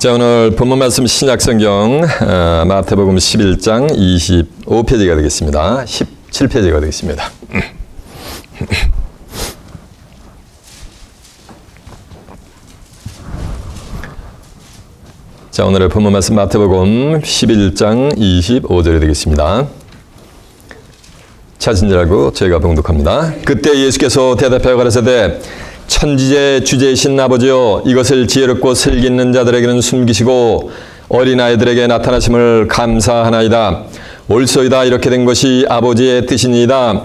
자, 오늘 본문 말씀 신약성경 마태복음 11장 25페이지가 되겠습니다. 17페이지가 되겠습니다. 자, 오늘의 본문 말씀 마태복음 11장 25절이 되겠습니다. 찾은 줄 알고 저희가 봉독합니다. 그때 예수께서 대답하여 가라사대 천지의 주제이신 아버지여, 이것을 지혜롭고 슬기 있는 자들에게는 숨기시고 어린아이들에게 나타나심을 감사하나이다. 옳소이다. 이렇게 된 것이 아버지의 뜻이니이다.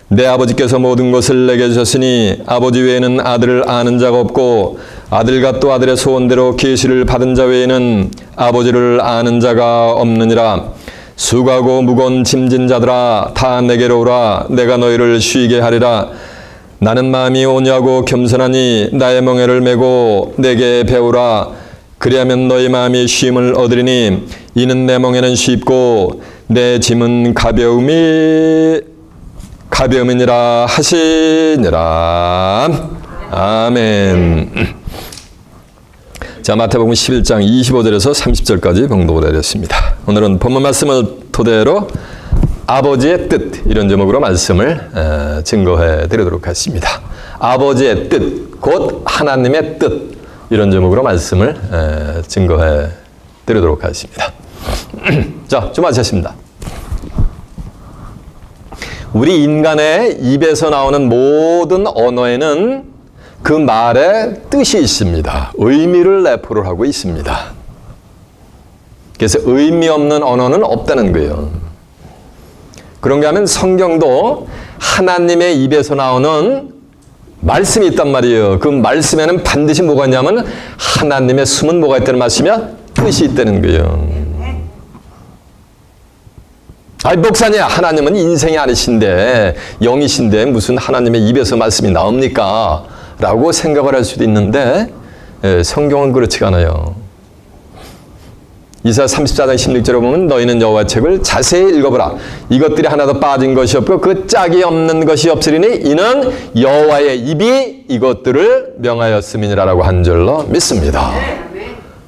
내 아버지께서 모든 것을 내게 주셨으니 아버지 외에는 아들을 아는 자가 없고 아들과 또 아들의 소원대로 계시를 받은 자 외에는 아버지를 아는 자가 없느니라. 수고하고 무거운 짐진 자들아, 다 내게로 오라. 내가 너희를 쉬게 하리라. 나는 마음이 온유하고 겸손하니 나의 멍에를 메고 내게 배우라. 그리하면 너희 마음이 쉼을 얻으리니 이는 내 멍에는 쉽고 내 짐은 가벼움이니라 하시니라. 아멘. 자, 마태복음 11장 25절에서 30절까지 봉독을 해드렸습니다. 오늘은 본문 말씀을 토대로 아버지의 뜻, 이런 제목으로 말씀을 증거해 드리도록 하겠습니다. 아버지의 뜻, 곧 하나님의 뜻, 이런 제목으로 말씀을 증거해 드리도록 하겠습니다. 자, 좀 하셨습니다. 우리 인간의 입에서 나오는 모든 언어에는 그 말의 뜻이 있습니다. 의미를 내포를 하고 있습니다. 그래서 의미 없는 언어는 없다는 거예요. 그런가 하면 성경도 하나님의 입에서 나오는 말씀이 있단 말이에요. 그 말씀에는 반드시 뭐가 있냐면 하나님의 숨은 뭐가 있다는 말씀이야? 뜻이 있다는 거예요. 아이, 목사님, 하나님은 인생이 아니신데, 영이신데 무슨 하나님의 입에서 말씀이 나옵니까? 라고 생각을 할 수도 있는데 성경은 그렇지가 않아요. 이사야 34장 16절에 보면 너희는 여호와의 책을 자세히 읽어보라. 이것들이 하나도 빠진 것이 없고 그 짝이 없는 것이 없으리니 이는 여호와의 입이 이것들을 명하였음이니라라고 한 줄로 믿습니다.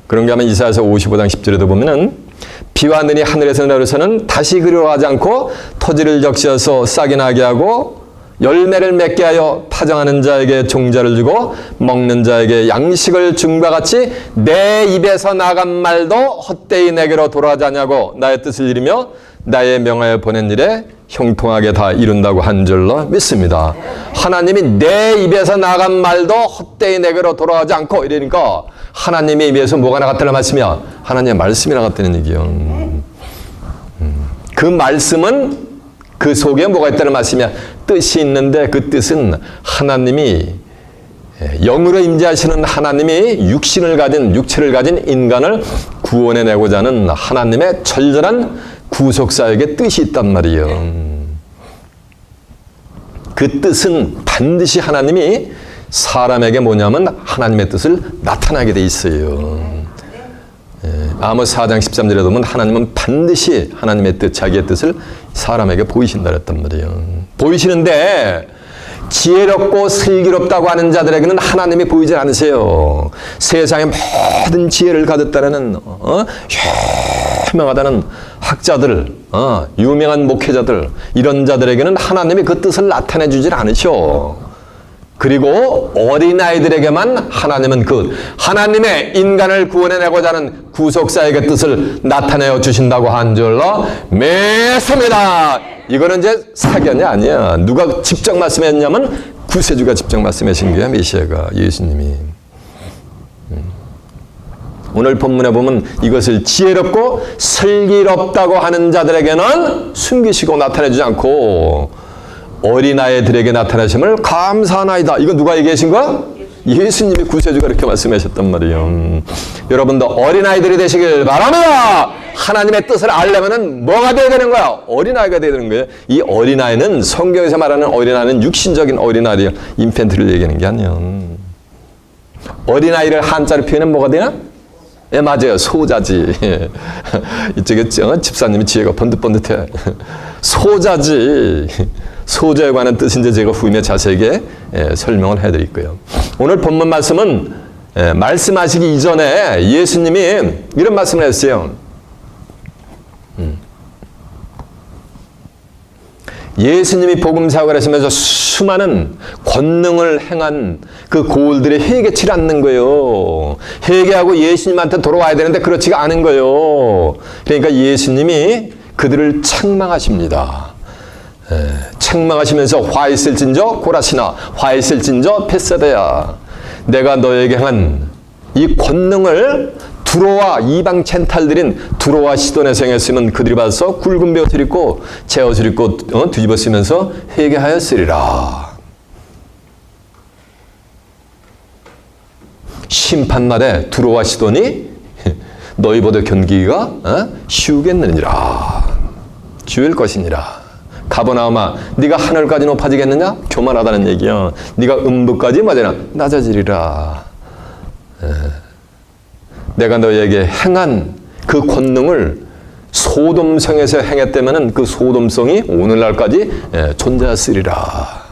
그런가 하면 이사야서 55장 10절에도 보면은 비와 눈이 하늘에서 내려서는 다시 그리로 하지 않고 토지를 적시어서 싹이 나게 하고 열매를 맺게 하여 파정하는 자에게 종자를 주고 먹는 자에게 양식을 줌과 같이 내 입에서 나간 말도 헛되이 내게로 돌아가지 않냐고 나의 뜻을 이루며 나의 명하여 보낸 일에 형통하게 다 이룬다고 한 줄로 믿습니다. 하나님이 내 입에서 나간 말도 헛되이 내게로 돌아가지 않고 이러니까 하나님의 입에서 뭐가 나갔다는 말씀이야? 하나님의 말씀이 나갔다는 얘기예요. 그 말씀은 그 속에 뭐가 있다는 말씀이야? 뜻이 있는데 그 뜻은 하나님이 영으로 임재하시는 하나님이 육체를 가진 인간을 구원해내고자 하는 하나님의 절절한 구속사역의 뜻이 있단 말이에요. 그 뜻은 반드시 하나님이 사람에게 뭐냐면 하나님의 뜻을 나타나게 돼 있어요. 아모스 4장 13절에 보면 하나님은 반드시 하나님의 뜻, 자기의 뜻을 사람에게 보이신다 그랬단 말이에요. 보이시는데 지혜롭고 슬기롭다고 하는 자들에게는 하나님이 보이지 않으세요. 세상의 모든 지혜를 가졌다는 유명하다는 학자들, 유명한 목회자들, 이런 자들에게는 하나님이 그 뜻을 나타내 주질 않으셔. 그리고 어린아이들에게만 하나님은 그 하나님의 인간을 구원해내고자 하는 구속사역의 뜻을 나타내어 주신다고 한 줄로 믿습니다. 이거는 이제 사견이 아니야. 누가 직접 말씀했냐면 구세주가 직접 말씀하신 거야. 메시아가, 예수님이. 오늘 본문에 보면 이것을 지혜롭고 슬기롭다고 하는 자들에게는 숨기시고 나타내주지 않고 어린아이들에게 나타나심을 감사하나이다. 이거 누가 얘기하신 거야? 예수님이 구세주가 이렇게 말씀하셨단 말이에요. 여러분도 어린아이들이 되시길 바랍니다. 하나님의 뜻을 알려면은 뭐가 돼야 되는 거야? 어린아이가 돼야 되는 거예요. 이 어린아이는 성경에서 말하는 어린아이는 육신적인 어린아이예요. 인펜트를 얘기하는 게 아니에요. 어린아이를 한자로 표현하면 뭐가 되나? 예, 맞아요. 소자지. 이쪽에 집사님이 지혜가 번듯번듯해. 소자지. 소자에 관한 뜻인데 제가 후임에 자세하게 설명을 해드릴 거예요. 오늘 본문 말씀은 말씀하시기 이전에 예수님이 이런 말씀을 했어요. 예수님이 복음사역을 하시면서 수많은 권능을 행한 그 고울들이 회개치 않는 거예요. 회개하고 예수님한테 돌아와야 되는데 그렇지가 않은 거예요. 그러니까 예수님이 그들을 책망하십니다. 책망하시면서 화 있을진저 고라시나 화 있을진저 벳세다야, 내가 너에게 행한 이 권능을 두로와 이방 젠탈들인 두로와 시돈에서 행했으면 그들이 봐서 굵은 베옷을 입고 제 옷을 입고 뒤집어 쓰면서 회개하였으리라. 심판날에 두로와 시돈이 너희보다 견기기가 쉬우겠느니라. 쉬울 것이니라. 가버나움아, 네가 하늘까지 높아지겠느냐? 교만하다는 얘기야. 네가 음부까지 맞으나 낮아지리라. 내가 너에게 행한 그 권능을 소돔성에서 행했다면 그 소돔성이 오늘날까지 존재하으리라.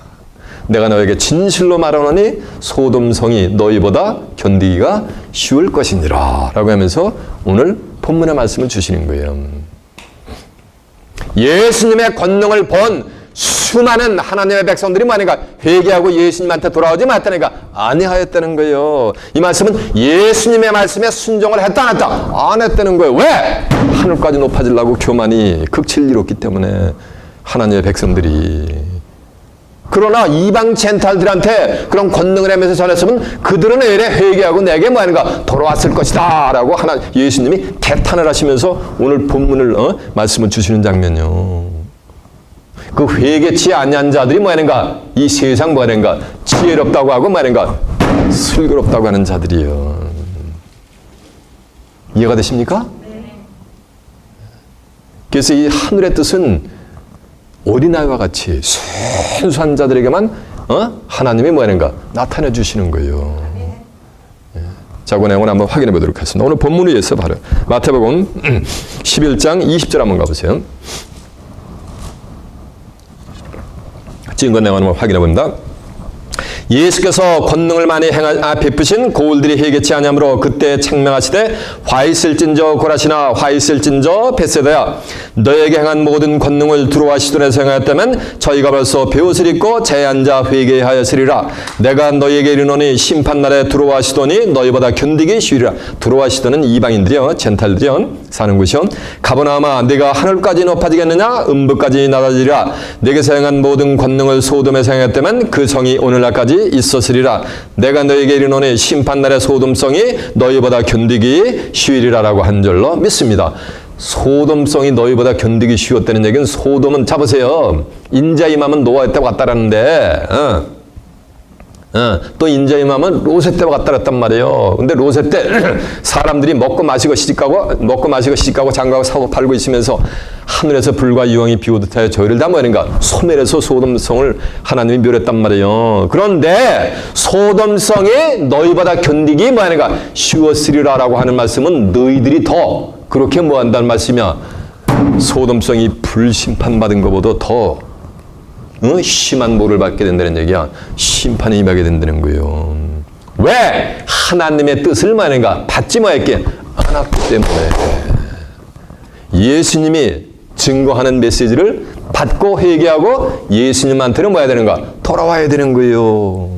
내가 너에게 진실로 말하노니 소돔성이 너희보다 견디기가 쉬울 것이니라 라고 하면서 오늘 본문의 말씀을 주시는 거예요. 예수님의 권능을 본 수많은 하나님의 백성들이 뭐하니까 회개하고 예수님한테 돌아오지 말다니까 아니하였다는 거예요. 이 말씀은 예수님의 말씀에 순종을 했다 안 했다? 안 했다는 거예요. 왜? 하늘까지 높아지려고 교만이 극치를 이뤘기 때문에 하나님의 백성들이. 그러나 이방 젠탈들한테 그런 권능을 하면서 전했으면 그들은 왜 이래 회개하고 내게 뭐하는가 돌아왔을 것이다 라고 예수님이 대탄을 하시면서 오늘 본문을 말씀을 주시는 장면이요. 그 회개치 아니한 자들이 뭐하는가? 이 세상 뭐하는가? 지혜롭다고 하고 뭐하는가? 슬기롭다고 하는 자들이요. 이해가 되십니까? 네. 그래서 이 하늘의 뜻은 어린아이와 같이 순수한 자들에게만 하나님이 뭐하는가? 나타내 주시는 거예요. 자, 그 내용을 한번 확인해 보도록 하겠습니다. 오늘 본문을 위해서 바로 마태복음 11장 20절 한번 가보세요. 지금 그 내용을 한번 확인해 봅니다. 예수께서 권능을 많이 베푸신 고울들이 회개치 아니하므로 그때 책망하시되 화 있을진저 고라시나 화 있을진저 벳세다야, 너에게 행한 모든 권능을 두로와 시돈에서 행하였다면 저희가 벌써 베옷을 입고 제에 앉아 회개하였으리라. 내가 너희에게 이르노니 심판날에 두로와 시돈이 너희보다 견디기 쉬우리라. 두로와 시돈은 이방인들이요, 젠탈들이요, 사는 곳이요. 가버나움아, 네가 하늘까지 높아지겠느냐? 음부까지 낮아지리라. 내게서 행한 모든 권능을 소돔에서 행했다면 그 성이 오늘날까지 있었으리라. 내가 너에게 이르노니 심판날의 소돔성이 너희보다 견디기 쉬우리라라고 한 줄로 믿습니다. 소돔성이 너희보다 견디기 쉬웠다는 얘기는, 소돔은 잡으세요. 인자 임하면 노아 때 왔다라는데 또 인자 임하면 로세 때와 같다랬단 말이에요. 근데 로세 때 사람들이 먹고 마시고 시집가고 장가고 사고 팔고 있으면서 하늘에서 불과 유황이 비오듯 하여 저희를 다 뭐하는가? 소멸해서 소돔성을 하나님이 멸했단 말이에요. 그런데 소돔성이 너희보다 견디기 뭐하는가? 쉬웠으리라라고 하는 말씀은 너희들이 더 그렇게 뭐한다는 말씀이야. 소돔성이 불심판받은 것보다 더 심한 모를 받게 된다는 얘기야. 심판이 임하게 된다는 거예요. 왜? 하나님의 뜻을 뭐하는가? 받지 못했기 않았기 때문에. 예수님이 증거하는 메시지를 받고 회개하고 예수님한테는 뭐해야 되는가? 돌아와야 되는 거예요.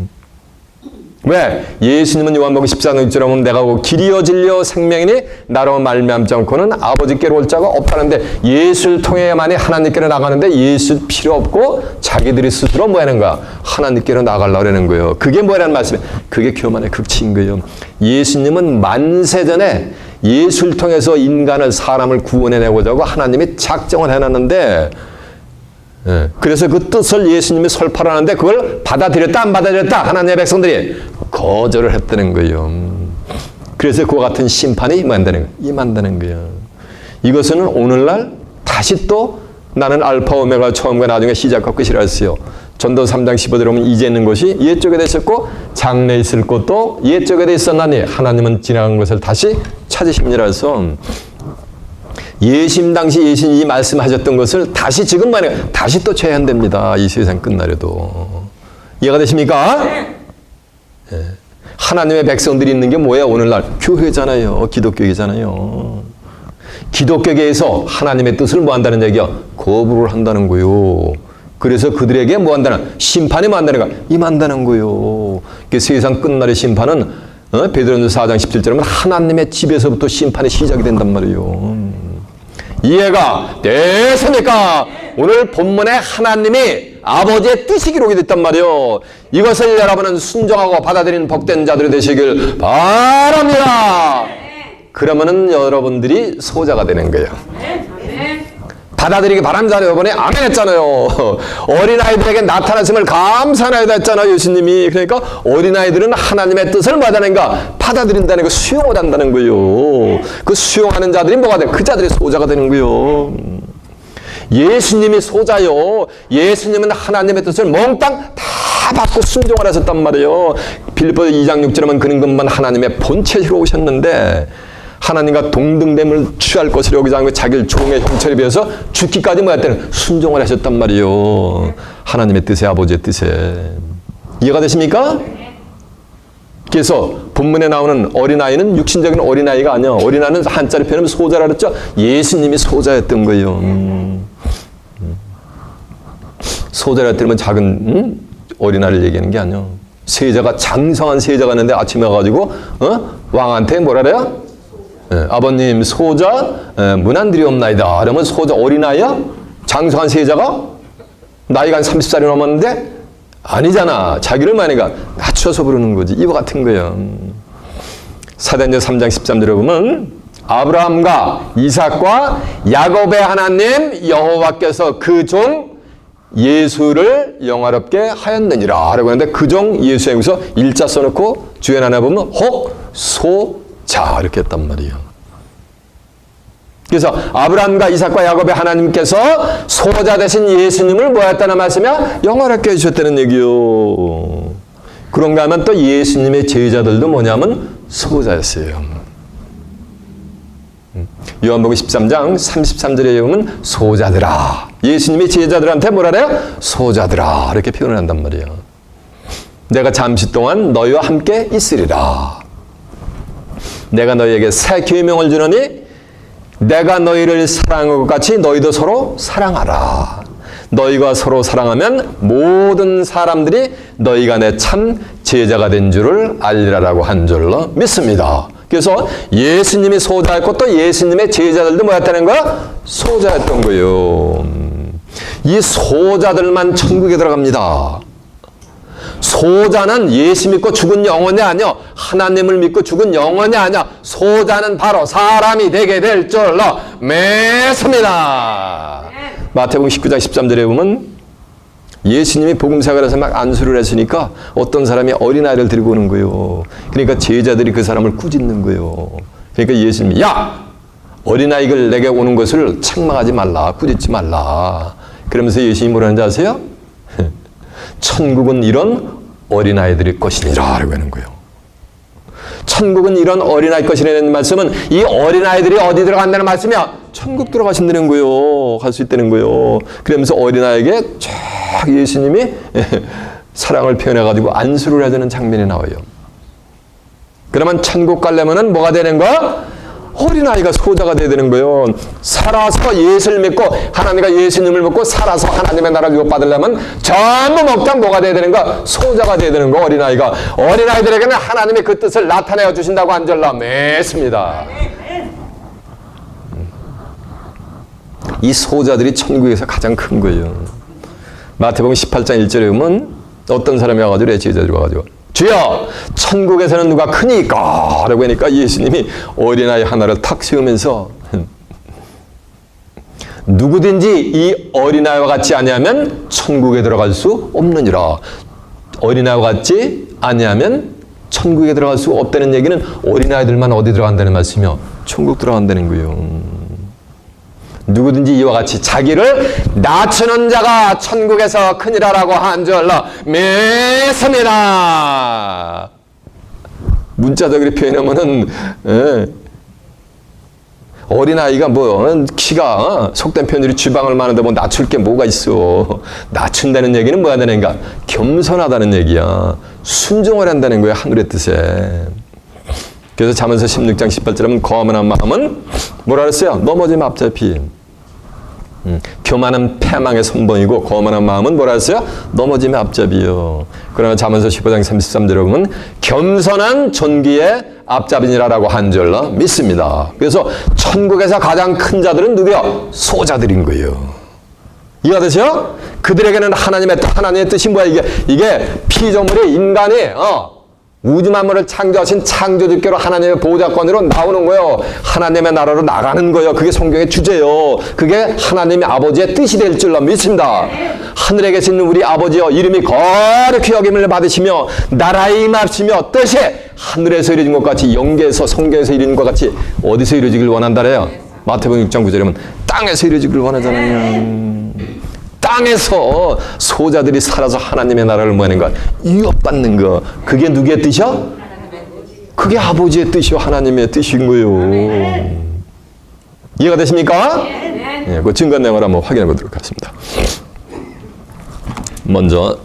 왜? 예수님은 요한복음 14장 6절에 보면 내가 길이요 진리요 생명이니 나로 말미암지 않고는 아버지께로 올 자가 없다는데, 예수를 통해야만이 하나님께로 나가는데 예수 필요 없고 자기들이 스스로 뭐하는가? 하나님께로 나가려고 하는 거예요. 그게 뭐라는 말씀이에요? 그게 교만의 극치인 거예요. 예수님은 만세전에 예수를 통해서 인간을, 사람을 구원해내고자 하고 하나님이 작정을 해놨는데, 그래서 그 뜻을 예수님이 설파하는데 그걸 받아들였다 안 받아들였다? 하나님의 백성들이 거절을 했다는 거예요. 그래서 그와 같은 심판이 임한다는 거예요. 이것은 오늘날 다시 또 나는 알파 오메가 처음과 나중에 시작과 끝이라 했어요. 전도 3장 15절에 보면 이제 있는 것이 옛적에 있었고 장래에 있을 것도 옛적에 있었나니 하나님은 지나간 것을 다시 찾으십니다. 해서 예심 당시 예수님이 말씀하셨던 것을 다시 지금 다시 또 재현됩니다. 이 세상 끝나려도. 이해가 되십니까? 네. 하나님의 백성들이 있는 게 뭐예요? 오늘날 교회잖아요. 기독교회잖아요. 기독교계에서 하나님의 뜻을 뭐 한다는 얘기야? 거부를 한다는 거요. 그래서 그들에게 뭐 한다는? 심판이 뭐 한다는 거야? 임한다는 거요. 세상 끝날의 심판은 베드로전서 4장 17절에 보면 하나님의 집에서부터 심판이 시작이 된단 말이에요. 이해가 되십니까? 오늘 본문에 하나님이 아버지의 뜻이 기록이 됐단 말이에요. 이것을 여러분은 순종하고 받아들이는 복된 자들이 되시길 바랍니다. 그러면은 여러분들이 소자가 되는 거예요. 받아들이기 바랍니다. 여러분이 아멘 했잖아요. 어린아이들에게 나타나심을 감사하다 했잖아요. 예수님이. 그러니까 어린아이들은 하나님의 뜻을 받아낸가? 받아들인다는 거, 수용을 한다는 거예요. 그 수용하는 자들이 뭐가 돼? 그 자들이 소자가 되는 거예요. 예수님이 소자요. 예수님은 하나님의 뜻을 몽땅 다 받고 순종을 하셨단 말이에요. 빌립보서 2장 6절에 보면 그는 금방 하나님의 본체로 오셨는데 하나님과 동등됨을 취할 것을 여기지 않고 자기를 종의 형체에 비해서 죽기까지 뭐였다는 순종을 하셨단 말이에요. 하나님의 뜻에, 아버지의 뜻에. 이해가 되십니까? 그래서 본문에 나오는 어린아이는 육신적인 어린아이가 아니야. 어린아이는 한자리 표현하면 소자라 그랬죠. 예수님이 소자였던 거예요. 소자라 때문에 작은 어린아이를 얘기하는 게 아니야. 세자가 장성한 세자가 있는데 아침에 와가지고 왕한테 뭐라 그래요? 아버님 소자 문안드리옵나이다. 그러면 소자 어린아이야? 장성한 세자가? 나이가 한 30살이 넘었는데? 아니잖아. 자기를 만약에 낮춰서 부르는 거지. 이와 같은 거예요. 사도행전 3장 13절에 보면 아브라함과 이삭과 야곱의 하나님 여호와께서 그 종 예수를 영화롭게 하였느니라 라고 하는데 그 종 예수에 여기서 일자 써놓고 주연 하나 보면 혹소자 이렇게 했단 말이에요. 그래서 아브라함과 이삭과 야곱의 하나님께서 소자 되신 예수님을 뭐였다는 말씀이야? 영화롭게 해주셨다는 얘기요. 그런가 하면 또 예수님의 제자들도 뭐냐면 소자였어요. 요한복음 13장 33절에 보면 소자들아. 예수님이 제자들한테 뭐라 그래요? 소자들아 이렇게 표현을 한단 말이에요. 내가 잠시 동안 너희와 함께 있으리라. 내가 너희에게 새 계명을 주노니 내가 너희를 사랑한 것 같이 너희도 서로 사랑하라. 너희가 서로 사랑하면 모든 사람들이 너희가 내 참 제자가 된 줄을 알리라라고 한 줄로 믿습니다. 그래서 예수님이 소자였고 또 예수님의 제자들도 뭐였다는 거야? 소자였던 거예요. 이 소자들만 천국에 들어갑니다. 소자는 예수 믿고 죽은 영혼이 아니야. 하나님을 믿고 죽은 영혼이 아니야. 소자는 바로 사람이 되게 될 줄로 믿습니다. 마태복음 19장 13절에 보면 예수님이 복음사가라서 막 안수를 했으니까 어떤 사람이 어린아이를 들고 오는 거예요. 그러니까 제자들이 그 사람을 꾸짖는 거예요. 그러니까 예수님이 야! 어린아이를 내게 오는 것을 책망하지 말라. 꾸짖지 말라. 그러면서 예수님이 뭐라는지 아세요? 천국은 이런 어린아이들의 것이니라 라고 하는 거예요. 천국은 이런 어린아이 것이라는 말씀은 이 어린아이들이 어디 들어간다는 말씀이야? 천국 들어가신다는 거예요. 갈 수 있다는 거예요. 그러면서 어린아이에게 쫙 예수님이 사랑을 표현해가지고 안수를 해주는 장면이 나와요. 그러면 천국 가려면은 뭐가 되는 거야? 어린아이가 소자가 돼야 되는 거예요. 살아서 예수를 믿고 하나님과 예수님을 믿고 살아서 하나님의 나라를 유업받으려면 전부 먹장 뭐가 돼야 되는 거야? 소자가 돼야 되는 거 어린아이가. 어린아이들에게는 하나님의 그 뜻을 나타내어 주신다고 한 줄로 믿습니다. 이 소자들이 천국에서 가장 큰 거예요. 마태복음 18장 1절에 보면 어떤 사람이 와가지고 내 제자들이 와가지고 주여 천국에서는 누가 크니까 라고 하니까 예수님이 어린아이 하나를 탁 세우면서 누구든지 이 어린아이와 같지 아니하면 천국에 들어갈 수 없느니라. 어린아이와 같지 아니하면 천국에 들어갈 수 없다는 얘기는 어린아이들만 어디 들어간다는 말씀이요? 천국 들어간다는 거예요. 누구든지 이와 같이 자기를 낮추는 자가 천국에서 크니라라고 한 줄로 믿습니다. 문자적으로 표현하면은 어린아이가 뭐 키가 속된 표현으로 쥐방울 많은데 뭐 낮출 게 뭐가 있어. 낮춘다는 얘기는 뭐가 되는가? 겸손하다는 얘기야. 순종을 한다는 거야, 하늘의 뜻에. 그래서 잠언서 16장 18절에 보면 거만한 마음은 뭐라 그랬어요? 넘어지면 앞잡이. 교만은 패망의 선봉이고 거만한 마음은 뭐라 했어요? 넘어지면 앞잡이요. 그러나 잠언서 15장 33절에 보면 겸손한 존귀의 앞잡이니라라고 한 줄로 믿습니다. 그래서 천국에서 가장 큰 자들은 누구요? 소자들인 거예요. 이해가 되세요? 그들에게는 하나님의 뜻이 뭐야? 이게 피조물이 인간이 우주 만물을 창조하신 창조주께로 하나님의 보호자권으로 나오는 거예요. 하나님의 나라로 나가는 거예요. 그게 성경의 주제요. 그게 하나님의 아버지의 뜻이 될 줄로 믿습니다. 하늘에 계신 우리 아버지여, 이름이 거룩히 여김을 받으시며 나라에 임하시며 뜻이 하늘에서 이루어진 것 같이 영계에서 성경에서 이루어진 것 같이 어디서 이루어지길 원한다래요? 마태복음 6장 9절에 보면 땅에서 이루어지길 원하잖아요. 땅에서 소자들이 살아서 하나님의 나라를 뭐하는 것? 유업받는 것. 그게 누구의 뜻이요? 그게 아버지의 뜻이요. 하나님의 뜻인 거예요. 이해가 되십니까? 네, 그 증거 내용을 한번 확인해 보도록 하겠습니다. 먼저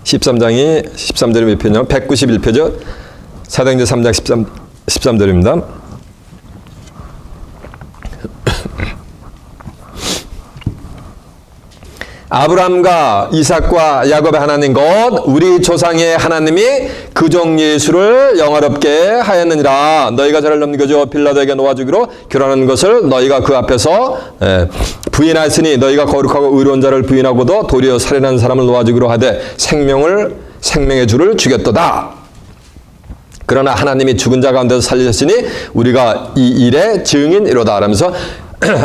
13장이 13절이 몇 편이요? 191표죠. 사도행전 3장 13절입니다. 아브라함과 이삭과 야곱의 하나님 곧 우리 조상의 하나님이 그 종 예수를 영화롭게 하였느니라. 너희가 저를 넘겨줘 빌라도에게 놓아주기로 결혼한 것을 너희가 그 앞에서 부인하였으니 너희가 거룩하고 의로운 자를 부인하고도 도리어 살인한 사람을 놓아주기로 하되 생명의 주를 죽였도다. 그러나 하나님이 죽은 자 가운데서 살리셨으니 우리가 이 일의 증인이로다. 라면서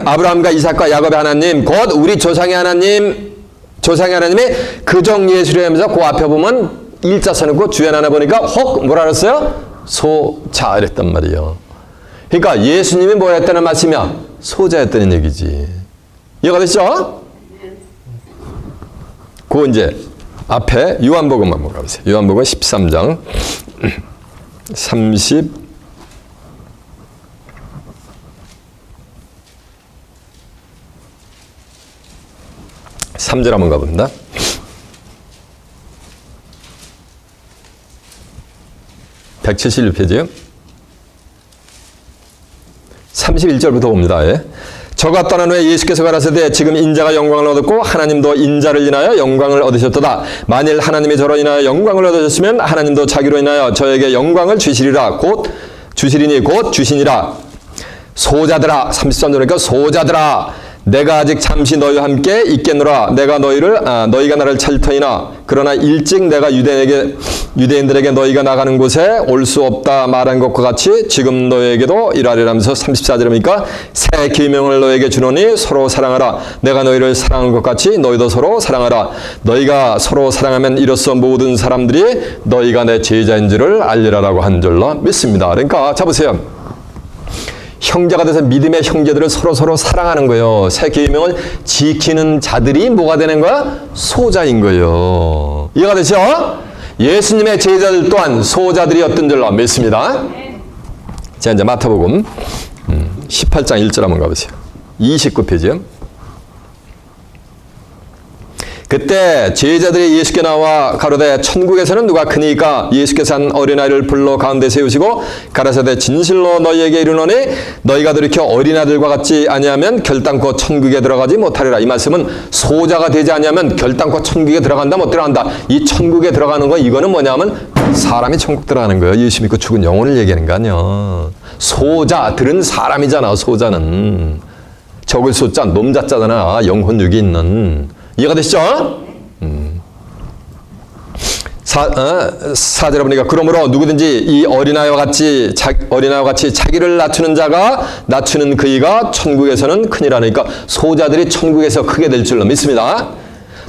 아브라함과 이삭과 야곱의 하나님 곧 우리 조상의 하나님이 그 종 예수를 하면서 그 앞에 보면 일자서는 주연 하나 보니까 혹 뭐라 그랬어요? 소자 이랬단 말이에요. 그러니까 예수님이 뭐 했다는 말씀이야? 소자였다는 얘기지. 이해가 됐죠? 그 이제 앞에 요한복음 한번 가보세요. 요한복음 13장 33절 한번 가봅니다. 171페이지요. 31절부터 봅니다. 예. 저가 떠난 후에 예수께서 가라사대 지금 인자가 영광을 얻었고 하나님도 인자를 인하여 영광을 얻으셨도다. 만일 하나님이 저로 인하여 영광을 얻으셨으면 하나님도 자기로 인하여 저에게 영광을 주시리라. 곧 주시리니 곧 주시니라. 소자들아, 33절이니까 소자들아, 내가 아직 잠시 너희와 함께 있겠노라. 내가 너희가 나를 찾을 터이나 그러나 일찍 내가 유대인들에게 너희가 나가는 곳에 올 수 없다 말한 것과 같이 지금 너희에게도 이러리라면서 34절이니까 새 계명을 너희에게 주노니 서로 사랑하라. 내가 너희를 사랑한 것 같이 너희도 서로 사랑하라. 너희가 서로 사랑하면 이로써 모든 사람들이 너희가 내 제자인 줄을 알리라라고 한 줄로 믿습니다. 그러니까 자 보세요. 형제가 돼서 믿음의 형제들을 서로 사랑하는 거예요. 새 계명을 지키는 자들이 뭐가 되는 거야? 소자인 거예요. 이해가 되죠? 예수님의 제자들 또한 소자들이었던 줄로 믿습니다. 자, 이제 마태복음 18장 1절 한번 가보세요. 29페이지요. 그때 제자들이 예수께 나와 가로되 천국에서는 누가 크니까? 예수께서 한 어린아이를 불러 가운데 세우시고 가라사대 진실로 너희에게 이르노니 너희가 돌이켜 어린아들과 같지 아니하면 결단코 천국에 들어가지 못하리라. 이 말씀은 소자가 되지 아니하면 결단코 천국에 들어간다 못 들어간다. 이 천국에 들어가는 건 이거는 뭐냐면 사람이 천국 들어가는 거예요. 예수 믿고 죽은 영혼을 얘기하는 거 아니야. 소자들은 사람이잖아. 소자는 적을 소자 놈자자잖아. 영혼육이 있는. 이해가 되시죠? 4절에 보니까 그러므로 누구든지 이 어린아이와 같이 자기를 낮추는 자가 낮추는 그이가 천국에서는 크니라. 그러니까 소자들이 천국에서 크게 될 줄로 믿습니다.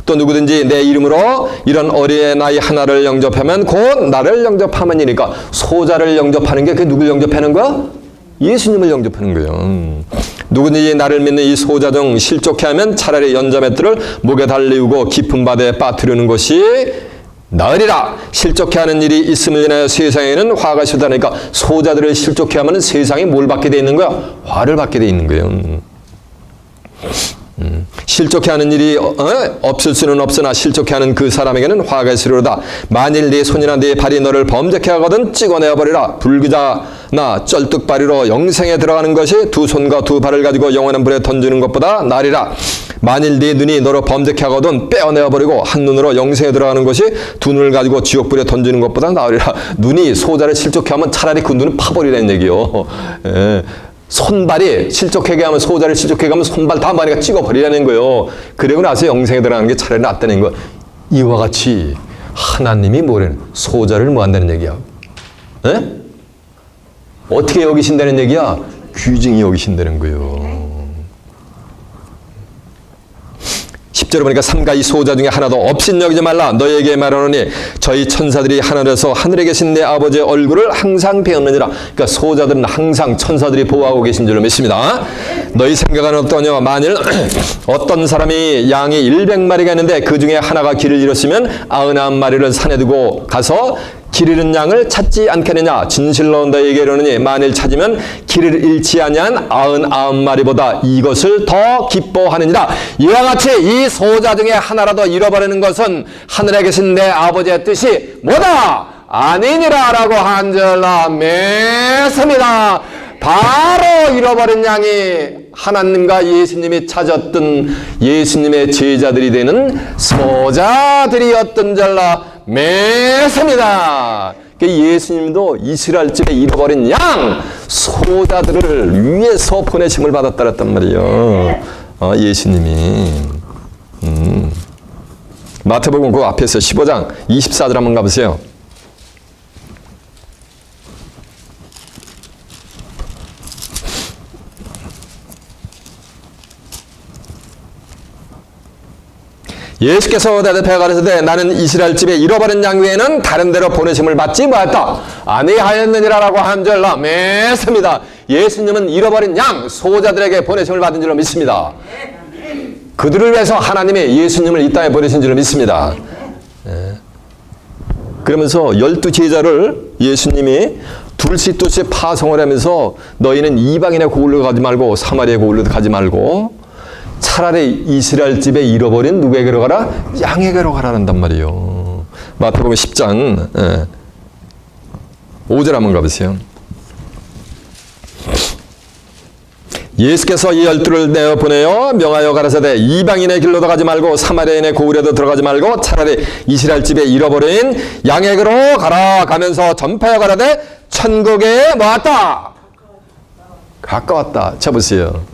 또 누구든지 내 이름으로 이런 어린아이 하나를 영접하면 곧 나를 영접함이니까 소자를 영접하는 게 그게 누굴 영접하는 거야? 예수님을 영접하는 거예요. 누구든지 나를 믿는 이 소자 중 실족해 하면 차라리 연자맷들을 목에 달리우고 깊은 바다에 빠뜨리는 것이 나으리라. 실족해 하는 일이 있음을 인하여 세상에는 화가 쏟아내니까 소자들을 실족해 하면 세상에 뭘 받게 돼 있는 거야? 화를 받게 돼 있는 거예요. 실족해 하는 일이 없을 수는 없으나 실족해 하는 그 사람에게는 화가 있으리로다. 만일 네 손이나 네 발이 너를 범죄케 하거든 찍어내어 버리라. 불기자나 쩔뚝발이로 영생에 들어가는 것이 두 손과 두 발을 가지고 영원한 불에 던지는 것보다 나으리라. 만일 네 눈이 너로 범죄케 하거든 빼어내어 버리고 한 눈으로 영생에 들어가는 것이 두 눈을 가지고 지옥불에 던지는 것보다 나으리라. 눈이 소자를 실족해 하면 차라리 그 눈을 파버리라는 얘기요. 예. 손발이 실족하게 하면 소자를 실족하게 하면 손발 다 마리가 찍어버리라는 거예요. 그리고 나서 영생에 들어가는 게 차라리 낫다는 거. 이와 같이 하나님이 뭐래는 소자를 뭐 한다는 얘기야? 에? 어떻게 여기신다는 얘기야? 귀중히 여기신다는 거예요. 10절에 보니까 삼가 이 소자 중에 하나도 없인 여기지 말라. 너에게 말하노니 저희 천사들이 하늘에서 하늘에 계신 내 아버지의 얼굴을 항상 배웠느니라. 그러니까 소자들은 항상 천사들이 보호하고 계신 줄로 믿습니다. 너희 생각은 어떠냐? 만일 어떤 사람이 양이 100마리가 있는데 그 중에 하나가 길을 잃었으면 99마리를 산에 두고 가서 길 잃은 양을 찾지 않겠느냐. 진실로 너희에게 이르노니 만일 찾으면 길을 잃지 아니한 99마리보다 이것을 더 기뻐하느니라. 이와 같이 이 소자 중에 하나라도 잃어버리는 것은 하늘에 계신 내 아버지의 뜻이 뭐다? 아니니라 라고 한절라 맺습니다. 바로 잃어버린 양이 하나님과 예수님이 찾았던 예수님의 제자들이 되는 소자들이었던 절라 맺습니다. 예수님도 이스라엘 집에 잃어버린 양 소자들을 위해서 보내심을 받았다랬단 말이에요. 예수님이 마태복음 그 앞에서 15장 24절 한번 가보세요. 예수께서 대답해 가라사대 나는 이스라엘 집에 잃어버린 양 외에는 다른 데로 보내심을 받지 못했다. 아니하였느니라라고 한 줄로 맺습니다. 예수님은 잃어버린 양 소자들에게 보내심을 받은 줄로 믿습니다. 그들을 위해서 하나님이 예수님을 이 땅에 보내신 줄로 믿습니다. 그러면서 12제자를 예수님이 둘씩 파송을 하면서 너희는 이방인의 고을로 가지 말고 사마리아의 고을로 가지 말고 차라리 이스라엘 집에 잃어버린 누구에게로 가라? 양에게로 가라는단 말이에요. 마태복음 10장 5절 한번 가보세요. 예수께서 이 12를 내어보내어 명하여 가라사대 이방인의 길로도 가지 말고 사마리아인의 고을에도 들어가지 말고 차라리 이스라엘 집에 잃어버린 양에게로 가라 가면서 전파하여 가라되 천국에 모았다. 가까웠다. 자 보세요.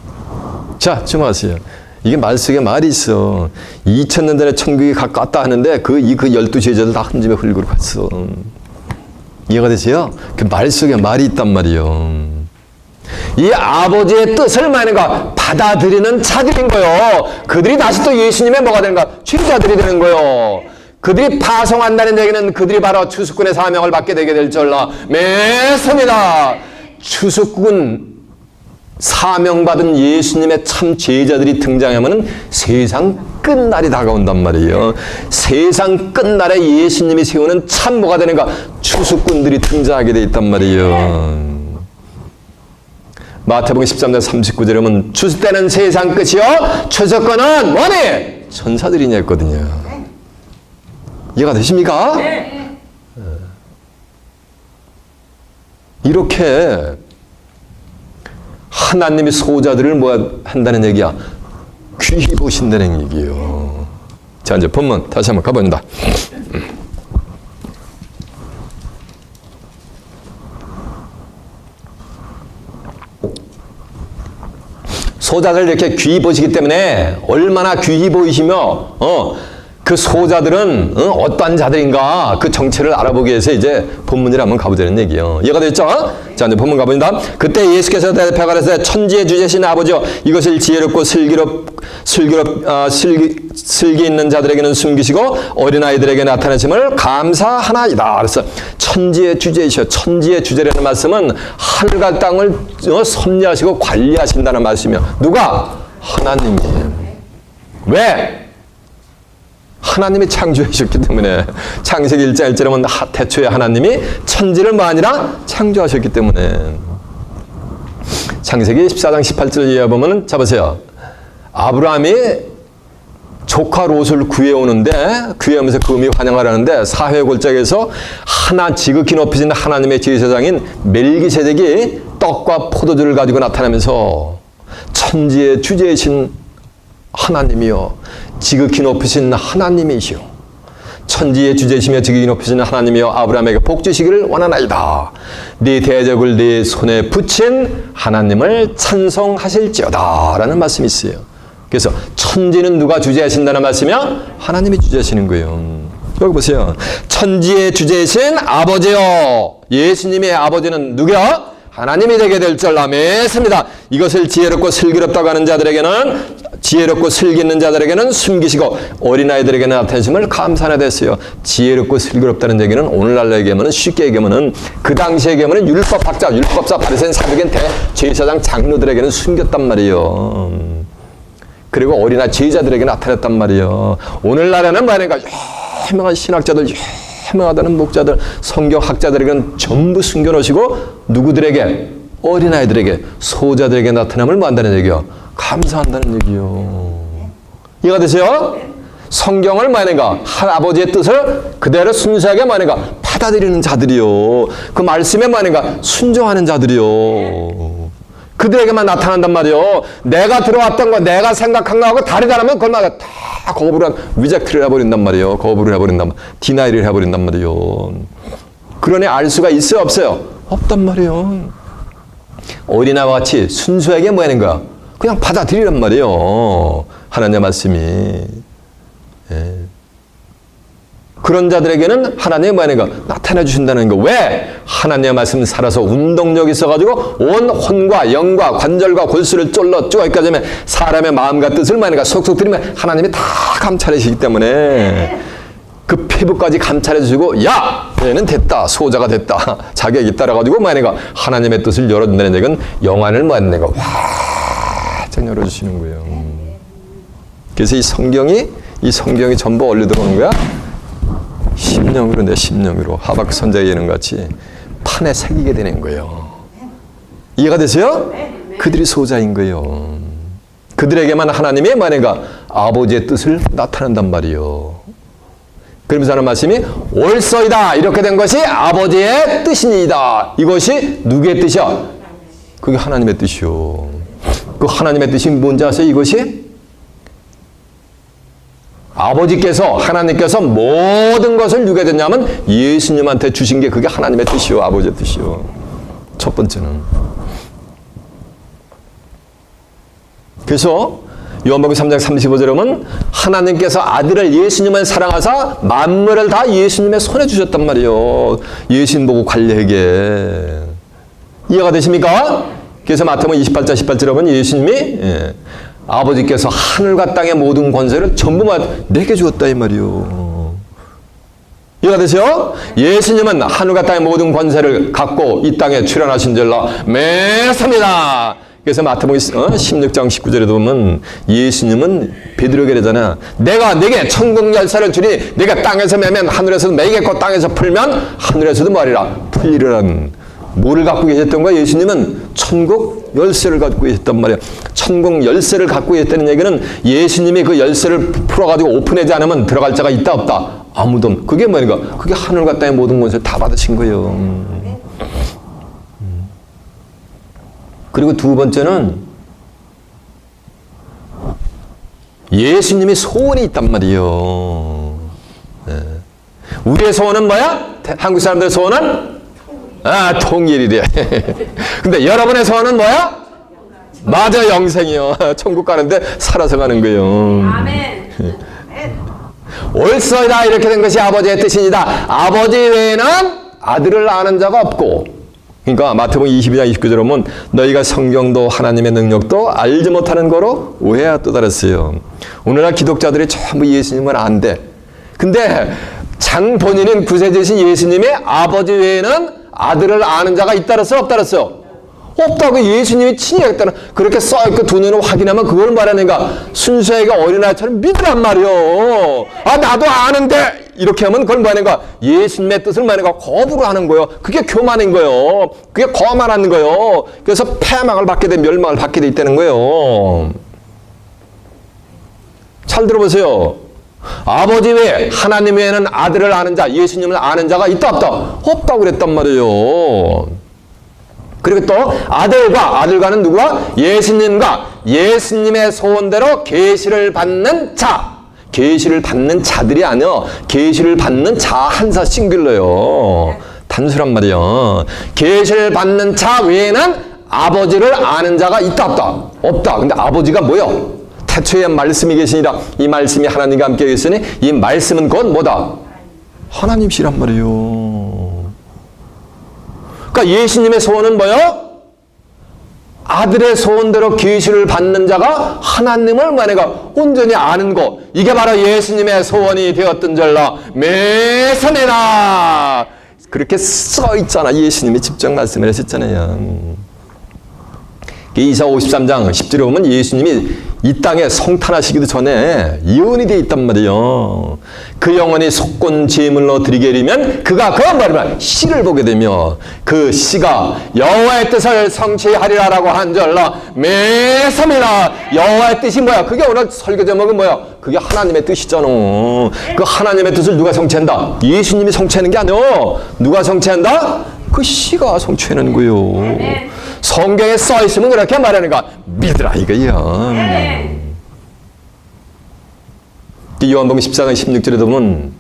자, 주목하세요. 이게 말 속에 말이 있어. 2000년 전에 천국이 가까웠다 하는데 그 12제자들 다 한 집에 흙으로 갔어. 이해가 되세요? 그 말 속에 말이 있단 말이에요. 이 아버지의 뜻을 말하는가 받아들이는 자들인 거요. 그들이 다시 또 예수님의 뭐가 되는가? 제자들이 되는 거요. 그들이 파송한다는 얘기는 그들이 바로 추수꾼의 사명을 받게 되게 될 줄로 믿습니다. 추수꾼 사명받은 예수님의 참 제자들이 등장하면 세상 끝날이 다가온단 말이에요. 세상 끝날에 예수님이 세우는 참 뭐가 되는가? 추수꾼들이 등장하게 돼 있단 말이에요. 마태복음 13장 39절에 보면 추수 때는 세상 끝이요 추수꾼은 뭐니? 천사들이냐 했거든요. 이해가 되십니까? 이렇게 하나님이 소자들을 뭐 한다는 얘기야? 귀히 보신다는 얘기예요. 자, 이제 본문 다시 한번 가봅니다. 소자들 이렇게 귀히 보시기 때문에 얼마나 귀히 보이시며 그 소자들은 어떠한 자들인가 그 정체를 알아보기 위해서 이제 본문을 한번 가보자는 얘기예요. 이해가 됐죠? 자, 이제 본문 가보니다. 그때 예수께서 대답해 가라사대 천지의 주제신 아버지여 이것을 지혜롭고 슬기 있는 자들에게는 숨기시고 어린아이들에게 나타내심을 감사하나이다. 그래서 천지의 주제이셔. 천지의 주제라는 말씀은 하늘과 땅을 섭리하시고 관리하신다는 말씀이요. 누가? 하나님이에요. 왜? 하나님이 창조하셨기 때문에 창세기 1장 1절에 보면 태초에 하나님이 천지를 뭐 아니라 창조하셨기 때문에 창세기 14장 18절 이해 보면 자 보세요. 아브라함이 조카 롯을 구해오는데 구해오면서 그 의미 환영하라는데 사회 골짜기에서 지극히 높이신 하나님의 제사장인 멜기세덱이 떡과 포도주를 가지고 나타나면서 천지의 주제이신 하나님이요 지극히 높으신 하나님이시오. 천지의 주제시며 지극히 높으신 하나님이여 아브라함에게 복 주시기를 원하나이다. 네 대적을 네 손에 붙인 하나님을 찬송하실지어다 라는 말씀이 있어요. 그래서 천지는 누가 주재하신다는 말씀이요? 하나님이 주재하시는 거예요. 여기 보세요. 천지의 주재이신 아버지요. 예수님의 아버지는 누구요? 하나님이 되게 될 줄 믿습니다. 이것을 지혜롭고 슬기롭다고 하는 자들에게는 지혜롭고 슬기 있는 자들에게는 숨기시고 어린아이들에게는 나타내심을 감사하나 됐어요. 지혜롭고 슬기롭다는 얘기는 오늘날로 얘기하면 쉽게 얘기하면 그 당시에 얘기하면 율법학자, 율법사, 바리새인, 사두개인 대제사장 장로들에게는 숨겼단 말이에요. 그리고 어린아이 제자들에게 나타냈단 말이에요. 오늘날에는 말인가 유명한 신학자들, 유명하다는 목자들, 성경학자들에게는 전부 숨겨놓으시고 누구들에게? 어린아이들에게, 소자들에게 나타남을 뭐 한다는 얘기요? 감사한다는 얘기요. 이해가 되세요? 성경을 말인가 아버지의 뜻을 그대로 순수하게 말인가 받아들이는 자들이요. 그 말씀에 말인가 순종하는 자들이요. 그들에게만 나타난단 말이요. 내가 들어왔던 거, 내가 생각한 거하고 다르다면 그걸 막 다 거부를 위젝트를 해버린단 말이요. 거부를 해버린단 말이요. 디나이를 해버린단 말이요. 그러니 알 수가 있어요, 없어요? 없단 말이요. 어린아이와 같이 순수하게 뭐 하는 거야? 그냥 받아들이란 말이에요. 하나님의 말씀이. 예. 그런 자들에게는 하나님의 뭐 하는 거? 나타내 주신다는 거. 왜? 하나님의 말씀은 살아서 운동력이 있어가지고 온 혼과 영과 관절과 골수를 쫄러 쪼아까지 하면 사람의 마음과 뜻을 뭐 하는 거? 속속 들이면 하나님이 다 감찰해 주시기 때문에 그 피부까지 감찰해 주시고 야! 얘는 됐다. 소자가 됐다. 자격이 있다라 가지고 뭐 하는 거? 하나님의 뜻을 열어준다는 얘기는 영안을 뭐 하는 거? 열어주시는 거예요. 그래서 이 성경이 전부 얼려 들어오는 거야. 심령으로 내 심령으로 하박국 선지자의 예언 같이 판에 새기게 되는 거예요. 이해가 되세요? 그들이 소자인 거예요. 그들에게만 하나님의 만약에 아버지의 뜻을 나타낸단 말이에요. 그러면서 하는 말씀이 옳소이다. 이렇게 된 것이 아버지의 뜻이니이다. 이것이 누구의 뜻이야? 그게 하나님의 뜻이요. 그 하나님의 뜻이 뭔지 아세요? 이것이 아버지께서 하나님께서 모든 것을 누게 됐냐면 예수님한테 주신 게 그게 하나님의 뜻이요. 아버지의 뜻이요. 첫 번째는. 그래서 요한복음 3장 35절에 보면 하나님께서 아들을 예수님을 사랑하사 만물을 다 예수님의 손에 주셨단 말이에요. 예수님 보고 관리하게. 이해가 되십니까? 그래서 마태복음 28장 18절에 보면 예수님이 아버지께서 하늘과 땅의 모든 권세를 전부 내게 주었다 이 말이요. 이해가 되세요? 예수님은 하늘과 땅의 모든 권세를 갖고 이 땅에 출현하신 줄로 믿습니다. 그래서 마태복음 16장 19절에도 보면 예수님은 베드로에게 그러잖아. 내가 네게 천국 열쇠를 주니 네가 땅에서 매면 하늘에서도 매겠고 땅에서 풀면 하늘에서도 말이라 풀리라는 뭐를 갖고 계셨던 거야? 예수님은 천국 열쇠를 갖고 계셨단 말이야. 천국 열쇠를 갖고 계셨다는 얘기는 예수님이 그 열쇠를 풀어가지고 오픈하지 않으면 들어갈 자가 있다 없다? 아무도 없는. 그게 뭐니까? 그게 하늘과 땅의 모든 권세를 다 받으신 거예요. 그리고 두 번째는 예수님이 소원이 있단 말이에요. 네. 우리의 소원은 뭐야? 한국 사람들의 소원은? 통일이래. 근데 여러분의 소원은 뭐야? 맞아, 영생이요. 천국 가는데 살아서 가는 거예요. 아멘. 옳소이다. 이렇게 된 것이 아버지의 뜻이니다. 아버지 외에는 아들을 아는 자가 없고. 그러니까 마태복음 22장 29절에 보면 너희가 성경도 하나님의 능력도 알지 못하는 거로 오해하였다 그랬어요. 오늘날 기독자들이 전부 예수님을 안대. 근데 장 본인은 구세주신 예수님의 아버지 외에는 아들을 아는 자가 있다 그랬어요? 없다 그랬어요? 없다고 예수님이 친히 했다는 그렇게 써있고 두 눈으로 확인하면 그걸 말하는가 순수하게 어린아이처럼 믿으란 말이요. 아 나도 아는데 이렇게 하면 그걸 뭐하는가 예수님의 뜻을 뭐하는가 거부를 하는 거예요. 그게 교만인 거예요. 그게 거만한 거예요. 그래서 패망을 받게 돼 멸망을 받게 돼 있다는 거예요. 잘 들어보세요. 아버지 외에 하나님 외에는 아들을 아는 자 예수님을 아는 자가 있다 없다? 없다고 그랬단 말이에요. 그리고 또 아들과는 누구와? 예수님과 예수님의 소원대로 계시를 받는 자. 계시를 받는 자들이 아니요. 계시를 받는 자 한사 싱글러요. 단수란 말이요. 계시를 받는 자 외에는 아버지를 아는 자가 있다 없다? 없다. 근데 아버지가 뭐요? 태초에 말씀이 계시니라. 이 말씀이 하나님과 함께 계시니 이 말씀은 곧 뭐다? 하나님이시란 말이요. 그러니까 예수님의 소원은 뭐요? 아들의 소원대로 계시를 받는 자가 하나님을 만약에 온전히 아는 것. 이게 바로 예수님의 소원이 되었던 줄로 매선해라. 그렇게 써 있잖아. 예수님이 직접 말씀을 하셨잖아요. 이사 53장 10절에 보면 예수님이 이 땅에 성탄하시기도 전에 예언이 되어 있단 말이에요. 그 영혼이 속곤 제물로 드리게 되면 그가 그 말이면 씨를 보게 되며 그 씨가 여호와의 뜻을 성취하리라라고 한 줄로 매삼이나 여호와의 뜻이 뭐야? 그게 오늘 설교 제목은 뭐야? 그게 하나님의 뜻이잖아. 그 하나님의 뜻을 누가 성취한다? 예수님이 성취하는 게 아니요. 누가 성취한다? 그 씨가 성취하는 거요. 성경에 써 있으면 그렇게 말하는 거야. 믿으라 이거야. 요한복음 14장 16절에 보면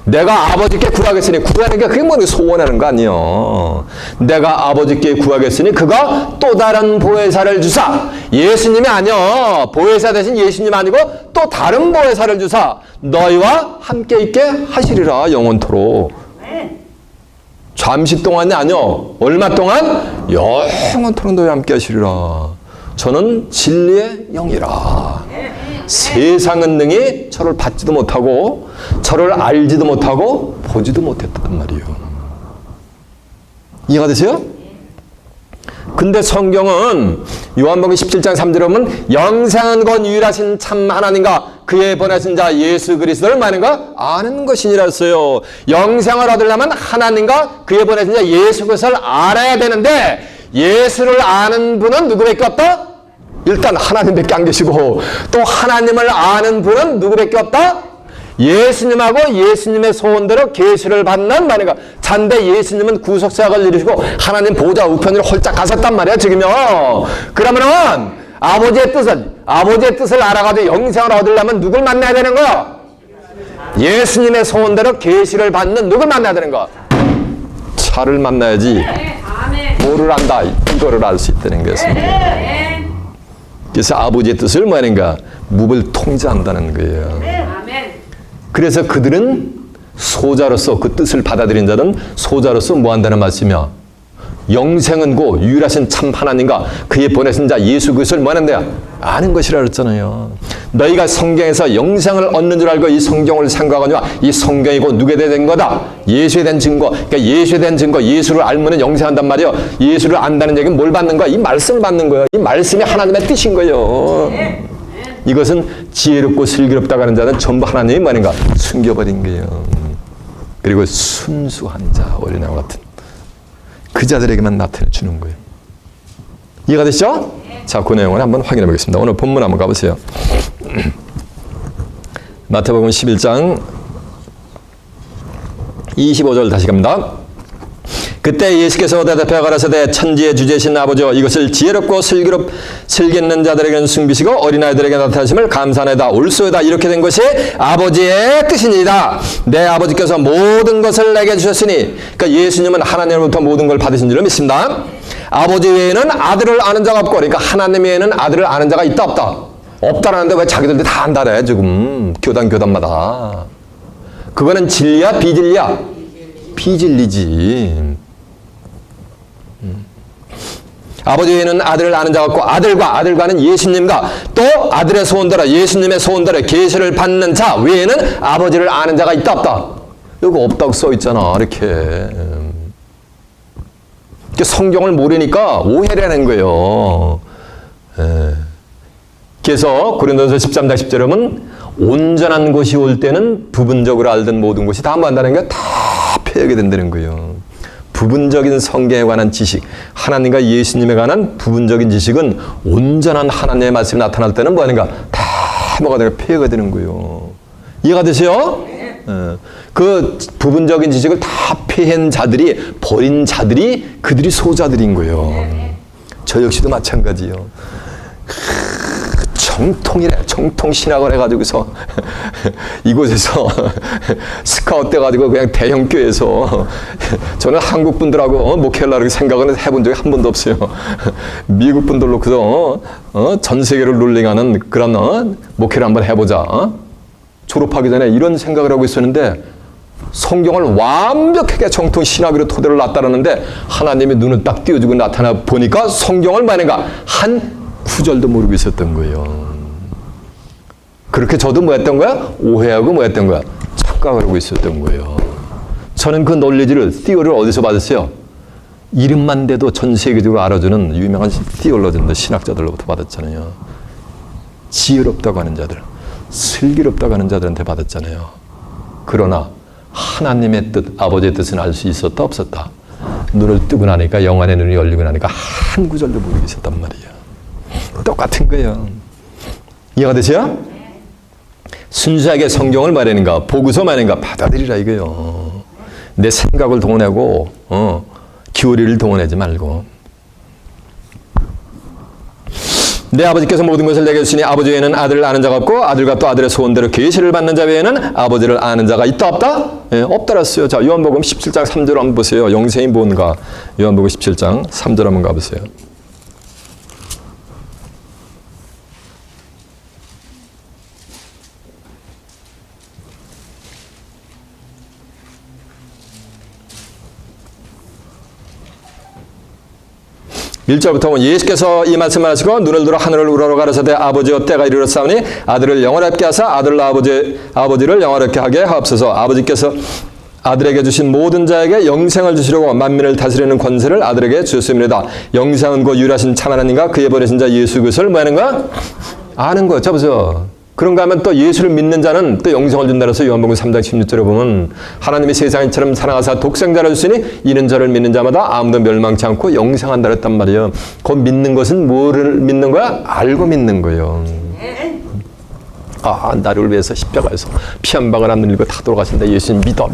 내가 아버지께 구하겠으니 구하는 게 그게 뭐냐 소원하는 거 아니요. 내가 아버지께 구하겠으니 그가 또 다른 보혜사를 주사. 예수님이 아니요. 보혜사 대신 예수님 아니고 또 다른 보혜사를 주사 너희와 함께 있게 하시리라 영원토록. 잠시 동안이 아니요. 얼마 동안? 영원토록 너희와 함께 하시리라. 저는 진리의 영이라. 세상은 능히 저를 받지도 못하고 저를 알지도 못하고 보지도 못했단 말이에요. 이해가 되세요? 근데 성경은 요한복음 17장 3절에 보면 영생은 곧 유일하신 참 하나님과 그의 보내신 자 예수 그리스도를 말하는가? 아는 것이니라 했어요. 영생을 얻으려면 하나님과 그의 보내신 자 예수 그리스도를 알아야 되는데 예수를 아는 분은 누구밖에 없다? 일단 하나님밖에 안 계시고 또 하나님을 아는 분은 누구밖에 없다? 예수님하고 예수님의 소원대로 계시를 받는 말이가 잔데 예수님은 구속사역을 이루시고 하나님 보좌 우편으로 홀짝 가셨단 말이야 지금요. 그러면은 아버지의 뜻을 알아가지고 영생을 얻으려면 누굴 만나야 되는 거야? 예수님의 소원대로 계시를 받는 누굴 만나야 되는 거야? 차를 만나야지 뭐를 안다 이거를 알 수 있다는 것입니다. 그래서 아버지의 뜻을 뭐 하는가? 묵을 통제한다는 거예요. 그래서 그들은 소자로서 그 뜻을 받아들인 자는 소자로서 뭐 한다는 말씀이야? 영생은 고 유일하신 참 하나님과 그의 보내신 자 예수 그리스도를 뭐 하는데요? 아는 것이라 그랬잖아요. 너희가 성경에서 영생을 얻는 줄 알고 이 성경을 생각하거니와 이 성경이 곧 누구에 대한 거다? 예수에 대한 증거. 그러니까 예수에 대한 증거, 예수를 알면 영생한단 말이에요. 예수를 안다는 얘기는 뭘 받는 거야? 이 말씀을 받는 거예요. 이 말씀이 하나님의 뜻인 거예요. 이것은 지혜롭고 슬기롭다고 하는 자는 전부 하나님이 뭐인가? 숨겨버린 거예요. 그리고 순수한 자, 어린아이와 같은 그 자들에게만 나타내 주는 거예요. 이해가 되시죠? 자, 그 내용을 한번 확인해 보겠습니다. 오늘 본문 한번 가보세요. 마태복음 11장 25절 다시 갑니다. 그때 예수께서 대답하여 가라사대 천지의 주제신 아버지여 이것을 지혜롭고 슬기 있는 자들에게는 숨기시고 어린아이들에게 나타나심을 감사하나이다. 옳소이다. 이렇게 된 것이 아버지의 뜻이니이다. 내 아버지께서 모든 것을 내게 주셨으니 그러니까 예수님은 하나님으로부터 모든 걸 받으신 줄로 믿습니다. 아버지 외에는 아들을 아는 자가 없고 그러니까 하나님 외에는 아들을 아는 자가 있다 없다? 없다라는데 왜 자기들도 다 안다래 지금 교단마다. 그거는 진리야, 비진리야? 비진리지. 아버지 외에는 아들을 아는 자가 없고 아들과는 예수님과 또 아들의 소원대로 예수님의 소원대로 계시를 받는 자 외에는 아버지를 아는 자가 있다 없다? 여기 없다고 써 있잖아. 이렇게. 성경을 모르니까 오해를 하는 거예요. 그래서 고린도전서 13장 10절에 보면 온전한 것이 올 때는 부분적으로 알던 모든 것이 다 한다는 게 다 폐하게 된다는 거예요. 부분적인 성경에 관한 지식, 하나님과 예수님에 관한 부분적인 지식은 온전한 하나님의 말씀이 나타날 때는 뭐 하는가? 다 뭐가 되고 폐하가 되는 거예요. 이해가 되세요? 그 부분적인 지식을 다 폐한 자들이, 버린 자들이, 그들이 소자들인 거예요. 저 역시도 마찬가지예요. 정통 신학을 해가지고서 이곳에서 스카웃 돼가지고 그냥 대형 교회에서 저는 한국 분들하고 목회하려고 생각은 해본 적이 한 번도 없어요. 미국 분들로 그저 전 세계를 룰링하는 그런 목회를 한번 해보자. 졸업하기 전에 이런 생각을 하고 있었는데 성경을 완벽하게 정통 신학으로 토대를 놨다라는데 하나님이 눈을 딱 띄워주고 나타나 보니까 성경을 말인가 한 구절도 모르고 있었던 거예요. 그렇게 저도 뭐 했던 거야? 오해하고 뭐 했던 거야? 착각을 하고 있었던 거예요. 저는 그 논리지를, 티어를 어디서 받았어요? 이름만 대도 전 세계적으로 알아주는 유명한 티올로전들, 신학자들로부터 받았잖아요. 지혜롭다고 하는 자들, 슬기롭다고 하는 자들한테 받았잖아요. 그러나 하나님의 뜻, 아버지의 뜻은 알 수 있었다 없었다? 눈을 뜨고 나니까, 영안의 눈이 열리고 나니까 한 구절도 모르고 있었단 말이에요. 똑같은 거예요. 이해가 되세요? 순수하게 성경을 말하는가, 보고서 말하는가 받아들이라 이거요. 내 생각을 동원하고 기울이를 동원하지 말고. 내 아버지께서 모든 것을 내게 주시니 아버지 외에는 아들을 아는 자가 없고 아들과 또 아들의 소원대로 계시를 받는 자 외에는 아버지를 아는 자가 있다 없다? 예, 없다랬어요. 자, 요한복음 17장 3절 한번 보세요. 영생이 뭔가. 요한복음 17장 3절 한번 가보세요. (1절부터) 예수께서 이 말씀을 하시고 눈을 들어 하늘을 우러러 가라사대 아버지여 때가 이르렀사오니 아들을 영원하게 하사 아들로 아버지를 영원하게 하게 하옵소서. 아버지께서 아들에게 주신 모든 자에게 영생을 주시려고 만민을 다스리는 권세를 아들에게 주셨습니다. 영생은 곧 유일하신 참 하나님과 그의 보내신 자 예수 그리스도를 뭐 하는 거야? 아는 거야. 자 보세요. 그런가 하면 또 예수를 믿는 자는 또 영생을 준다 그래서 요한복음 3장 16절에 보면 하나님이 세상처럼 사랑하사 독생자를 주시니 이는 저를 믿는 자마다 아무도 멸망치 않고 영생한다 그랬단 말이에요. 그 믿는 것은 뭐를 믿는 거야? 알고 믿는 거예요. 아, 나를 위해서 십자가에서 피 한 방울 안 흘리고 다 돌아가신다. 예수님 믿어.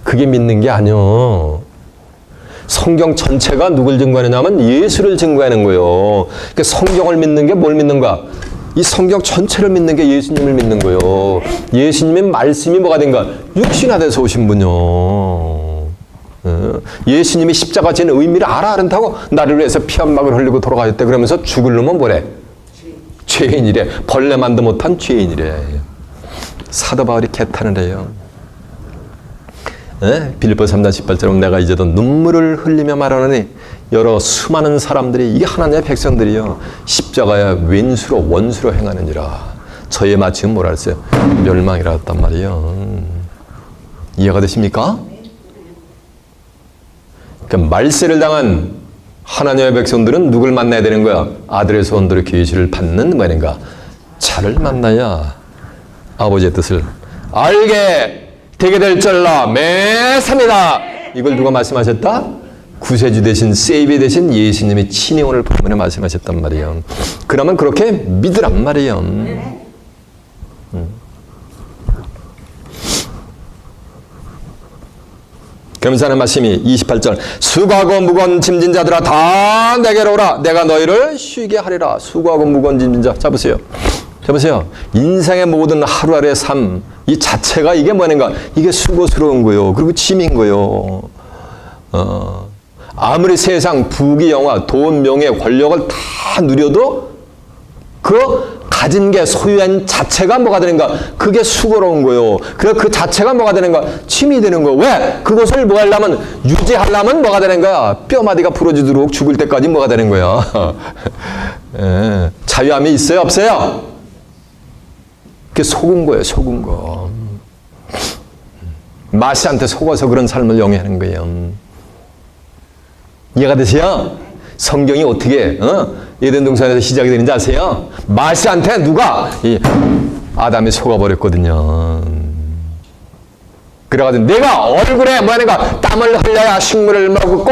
그게 믿는 게 아니요. 성경 전체가 누굴 증거하느냐면 예수를 증거하는 거예요. 그러니까 성경을 믿는 게 뭘 믿는 거야? 이 성경 전체를 믿는 게 예수님을 믿는 거예요. 예수님의 말씀이 뭐가 된가? 육신화 돼서 오신 분이요. 예수님이 십자가 지는 의미를 안다고 나를 위해서 피 한 방울 흘리고 돌아가셨대. 그러면서 죽을 놈은 뭐래? 죄인이래. 벌레만도 못한 죄인이래. 사도 바울이 개탄을 해요. 빌립보 3장 18절에 내가 이제도 눈물을 흘리며 말하노니 여러 수많은 사람들이 이게 하나님의 백성들이요 십자가에 왼수로 원수로 행하느니라. 저의 마침은 뭐라 했어요? 멸망이라 했단 말이에요. 이해가 되십니까? 그러니까 말세를 당한 하나님의 백성들은 누굴 만나야 되는 거야? 아들의 소원대로 계시를 받는 말인가? 자를 만나야 아버지의 뜻을 알게 되게 될 줄라 매삽니다. 이걸 누가 말씀하셨다? 구세주 대신 세이비 대신 예수님의 친히 오늘 본문에 말씀하셨단 말이에요. 그러면 그렇게 믿으란 말이에요. 그러면서 하는 말씀이 28절 수고하고 무거운 짐진 자들아 다 내게로 오라 내가 너희를 쉬게 하리라. 수고하고 무거운 짐진 자. 자 보세요. 인생의 모든 하루하루의 삶 이 자체가 이게 뭐는가? 이게 수고스러운 거요. 그리고 짐인 거요. 아무리 세상 부귀 영화 돈 명예 권력을 다 누려도 그 가진 게 소유한 자체가 뭐가 되는가? 그게 수고로운 거요. 그래서 그 자체가 뭐가 되는가? 침이 되는 거. 왜? 그것을 뭐 하려면, 유지하려면 뭐가 되는 거야? 뼈마디가 부러지도록 죽을 때까지 뭐가 되는 거야? 예. 자유함이 있어요? 없어요? 그게 속은 거예요, 속은 거. 마시한테 속아서 그런 삶을 영위하는 거예요. 이해가 되세요? 성경이 어떻게 에덴 동산에서 시작이 되는지 아세요? 마시한테 누가? 아담이 속아버렸거든요. 그래가지고 내가 얼굴에 뭐하는가? 땀을 흘려야 식물을 먹고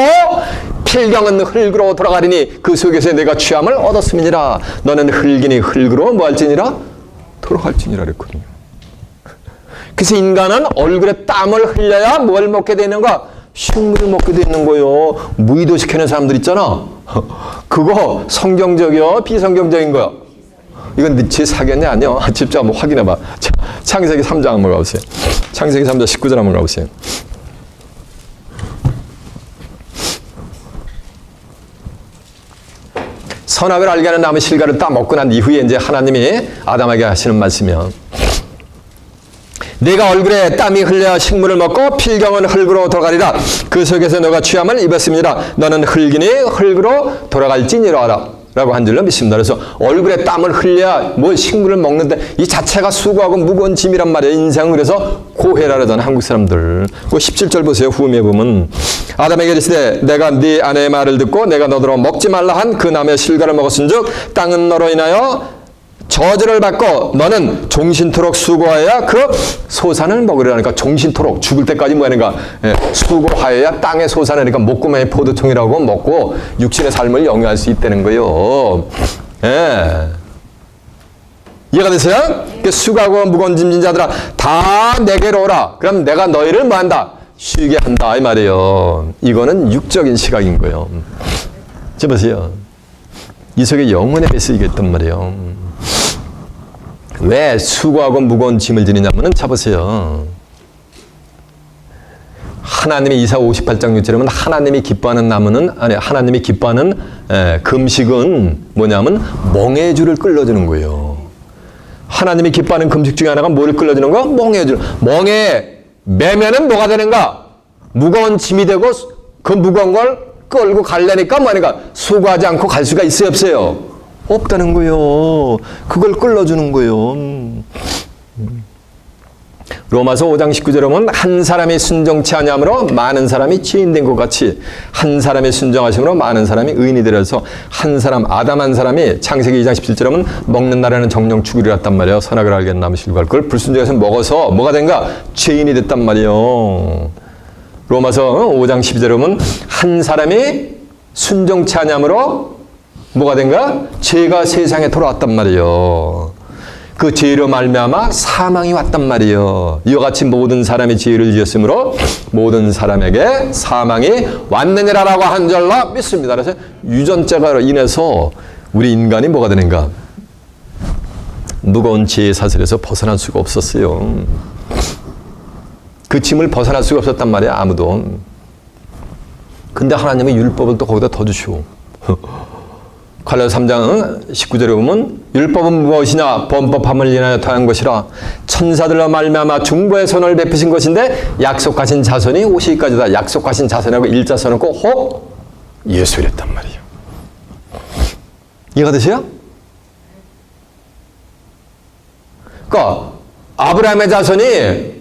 필경은 흙으로 돌아가리니 그 속에서 내가 취함을 얻었음이니라. 너는 흙이니 흙으로 뭐할지니라? 돌아갈지니라 그랬거든요. 그래서 인간은 얼굴에 땀을 흘려야 뭘 먹게 되는가? 식물을 먹게 되는 거예요. 무의도 시키는 사람들 있잖아. 그거 성경적이요? 비성경적인 거야? 이건 제 사견이 아니야. 직접 한번 확인해봐. 창세기 3장 한번 가보세요. 창세기 3장 19절 한번 가보세요. 선악을 알게 하는 나무 실과를 따 먹고 난 이후에 이제 하나님이 아담에게 하시는 말씀이요. 내가 얼굴에 땀이 흘려 식물을 먹고 필경은 흙으로 돌아가리라. 그 속에서 너가 취함을 입었습니다. 너는 흙이니 흙으로 돌아갈지니라 라고 한 줄로 믿습니다. 그래서 얼굴에 땀을 흘려야 뭘 식물을 먹는데 이 자체가 수고하고 무거운 짐이란 말이에요. 인생은 그래서 고해라 그러잖아요. 한국 사람들. 그 17절 보세요. 후음에 보면 아담에게 이르시되 내가 네 아내의 말을 듣고 내가 너더러 먹지 말라 한 그 나무의 실과를 먹었은즉 땅은 너로 인하여 저주를 받고 너는 종신토록 수고하여야 그 소산을 먹으려니까 종신토록 죽을 때까지 뭐 하는가? 수고하여야 땅의 소산을 그러니까 목구멍에 포도통이라고 먹고 육신의 삶을 영위할 수 있다는 거예요. 예. 이해가 되세요? 수고하고 무거운 짐진 자들아 다 내게로 오라. 그럼 내가 너희를 뭐 한다? 쉬게 한다 이 말이에요. 이거는 육적인 시각인 거예요. 저 보세요. 이 속에 영혼의 메시지가 있단 말이에요. 왜 수고하고 무거운 짐을 지느냐면은 잡으세요. 하나님이 이사 58장 6절에 보면 하나님이 기뻐하는 나무는 아니 하나님이 기뻐하는 금식은 뭐냐면 멍에줄을 끌어주는 거예요. 하나님이 기뻐하는 금식 중에 하나가 뭐를 끌어주는 거? 멍에줄. 멍에 매면은 뭐가 되는가? 무거운 짐이 되고 그 무거운 걸 끌고 가려니까 뭐하니까 수고하지 않고 갈 수가 있어요 없어요? 없다는 거예요. 그걸 끌어주는 거예요. 로마서 5장 19절에 보면 한 사람이 순종치 아니함으로 많은 사람이 죄인된 것 같이 한 사람이 순종하심으로 많은 사람이 의인이 되어서 한 사람 아담 한 사람이 창세기 2장 17절에 보면 먹는 날에는 정령 죽으리라 했단 말이에요. 선악을 알게 하는 나무 실과를 그걸 불순종해서 먹어서 뭐가 된가? 죄인이 됐단 말이에요. 로마서 5장 12절에 보면 한 사람이 순종치 아니함으로 뭐가 된가? 죄가 세상에 돌아왔단 말이에요. 그 죄로 말미암아 사망이 왔단 말이에요. 이와 같이 모든 사람이 죄를 지었으므로 모든 사람에게 사망이 왔느니라라고 한 줄로 믿습니다. 그래서 유전자가 인해서 우리 인간이 뭐가 되는가? 무거운 죄의 사슬에서 벗어날 수가 없었어요. 그 짐을 벗어날 수가 없었단 말이야 아무도. 근데 하나님의 율법을 또 거기다 더 주시오. 갈라디아 3장 19절에 보면 율법은 무엇이냐 범법함을 인하여 더한 것이라 천사들로 말미암아 중보의 선을 베푸신 것인데 약속하신 자손이 오시기까지다. 약속하신 자손하고 일자손은 꼭 혹 예수였단 말이에요. 이해가 되세요? 그러니까 아브라함의 자손이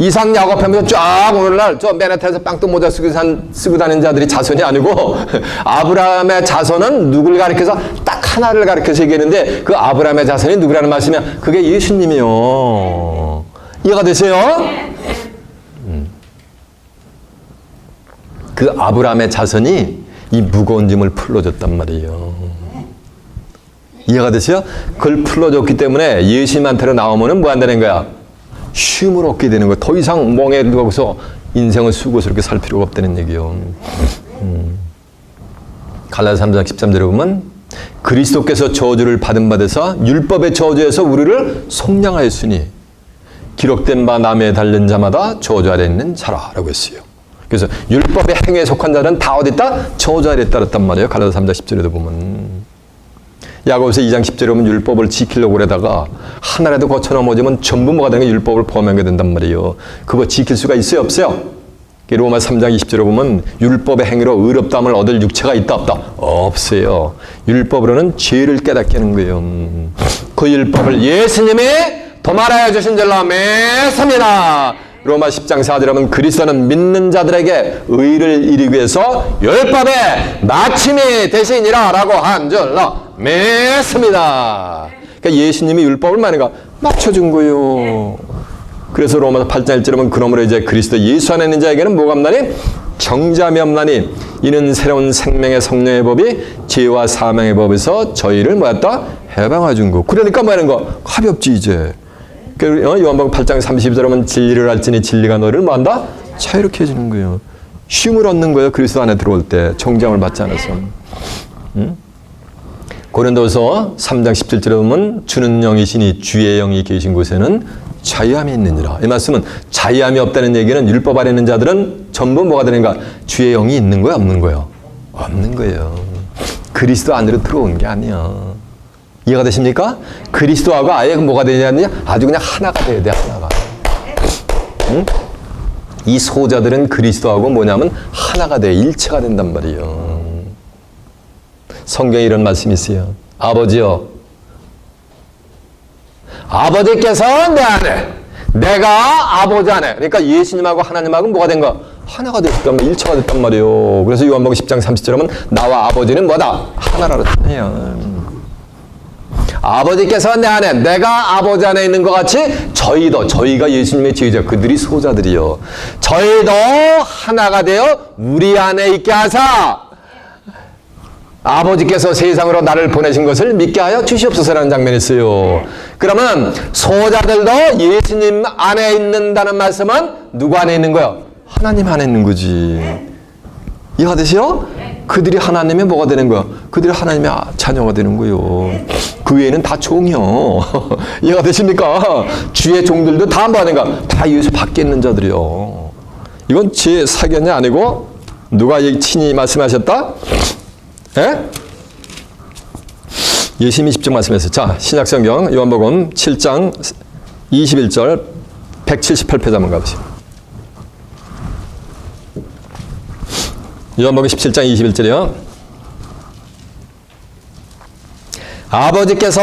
이삭 야곱하면서 쫙 오늘날 저 맨하탄에서 빵떡 모자 쓰고 다니는 자들이 자손이 아니고 아브라함의 자손은 누굴 가리켜서 딱 하나를 가리켜서 얘기했는데 그 아브라함의 자손이 누구라는 말씀이야? 그게 예수님이요. 이해가 되세요? 그 아브라함의 자손이 이 무거운 짐을 풀어줬단 말이에요. 이해가 되세요? 그걸 풀어줬기 때문에 예수님한테로 나오면은 뭐 한다는 거야? 쉼을 얻게 되는 거예요. 더 이상 멍에 누워서 인생을 수고스럽게 살 필요가 없다는 얘기예요. 갈라디아 3장 13절에 보면 그리스도께서 저주를 받은 바 되사 율법의 저주에서 우리를 속량하였으니 기록된 바 남에 달린 자마다 저주 아래 있는 자라라고 했어요. 그래서 율법의 행위에 속한 자는 다 어디 있다? 저주 아래 있다 그랬단 말이에요. 갈라디아 3장 10절에도 보면 야고보서 2장 10절에 보면 율법을 지키려고 그러다가 하나라도 거쳐 넘어지면 전부 뭐가 되는 게 율법을 범하게 된단 말이에요. 그거 지킬 수가 있어요, 없어요? 로마 3장 20절에 보면 율법의 행위로 의롭다함을 얻을 육체가 있다, 없다? 없어요. 율법으로는 죄를 깨닫게 하는 거예요. 그 율법을 예수님이 도말하여 주신 줄로 믿습니다. 로마 10장 4절에 보면 그리스도는 믿는 자들에게 의를 이루기 위해서 율법의 마침이 되시니라 라고 한 줄로 믿습니다. 그러니까 예수님이 율법을 많이가 맞춰준 거예요. 그래서 로마서 8장 1절에 보면 그러므로 이제 그리스도 예수 안에 있는 자에게는 뭐가 없나니? 정죄함이 없나니 이는 새로운 생명의 성령의 법이 죄와 사망의 법에서 저희를 뭐였다? 해방해 준 거. 그러니까 뭐 하는 거? 가볍지 이제. 요한복음 8장 32절에 보면 진리를 알지니 진리가 너를 뭐한다? 자유롭게 해주는 거예요. 쉼을 얻는 거예요. 그리스도 안에 들어올 때 정죄함을 받지 않아서. 응? 고린도서 3장 17절에 보면 주는 영이시니 주의 영이 계신 곳에는 자유함이 있느니라. 이 말씀은 자유함이 없다는 얘기는 율법 아래 있는 자들은 전부 뭐가 되는가? 주의 영이 있는 거야, 없는 거예요? 없는 거예요. 그리스도 안으로 들어온 게 아니야. 이해가 되십니까? 그리스도하고 아예 뭐가 되냐냐? 아주 그냥 하나가 돼야 돼, 하나가. 응? 이 소자들은 그리스도하고 뭐냐면 하나가 돼, 일체가 된단 말이에요. 성경에 이런 말씀이 있어요. 아버지요, 아버지께서 내 안에, 내가 아버지 안에. 그러니까 예수님하고 하나님하고 뭐가 된 거? 하나가 됐단 말이에요. 일체가 됐단 말이에요. 그래서 요한복음 10장 30절에 보면 나와 아버지는 뭐다? 하나라고 했잖아요. 아버지께서 내 안에, 내가 아버지 안에 있는 것 같이 저희도, 저희가 예수님의 제자, 그들이 소자들이요. 저희도 하나가 되어 우리 안에 있게 하사 아버지께서 세상으로 나를 보내신 것을 믿게 하여 주시옵소서라는 장면이 있어요. 그러면 소자들도 예수님 안에 있는다는 말씀은 누구 안에 있는 거예요? 하나님 안에 있는 거지. 이해가 되시요? 그들이 하나님의 뭐가 되는 거야? 그들이 하나님의 자녀가 되는 거예요. 그 외에는 다 종이요. 이해가 되십니까? 주의 종들도 다 뭐 하는가? 다 예수 밖에 있는 자들이요. 이건 제 사견이 아니고 누가 친히 말씀하셨다? 예? 예수님이 직접 말씀했어요. 자, 신약성경 요한복음 7장 21절 178페이지 한번 가보시죠. 요한복음 17장 21절이요. 아버지께서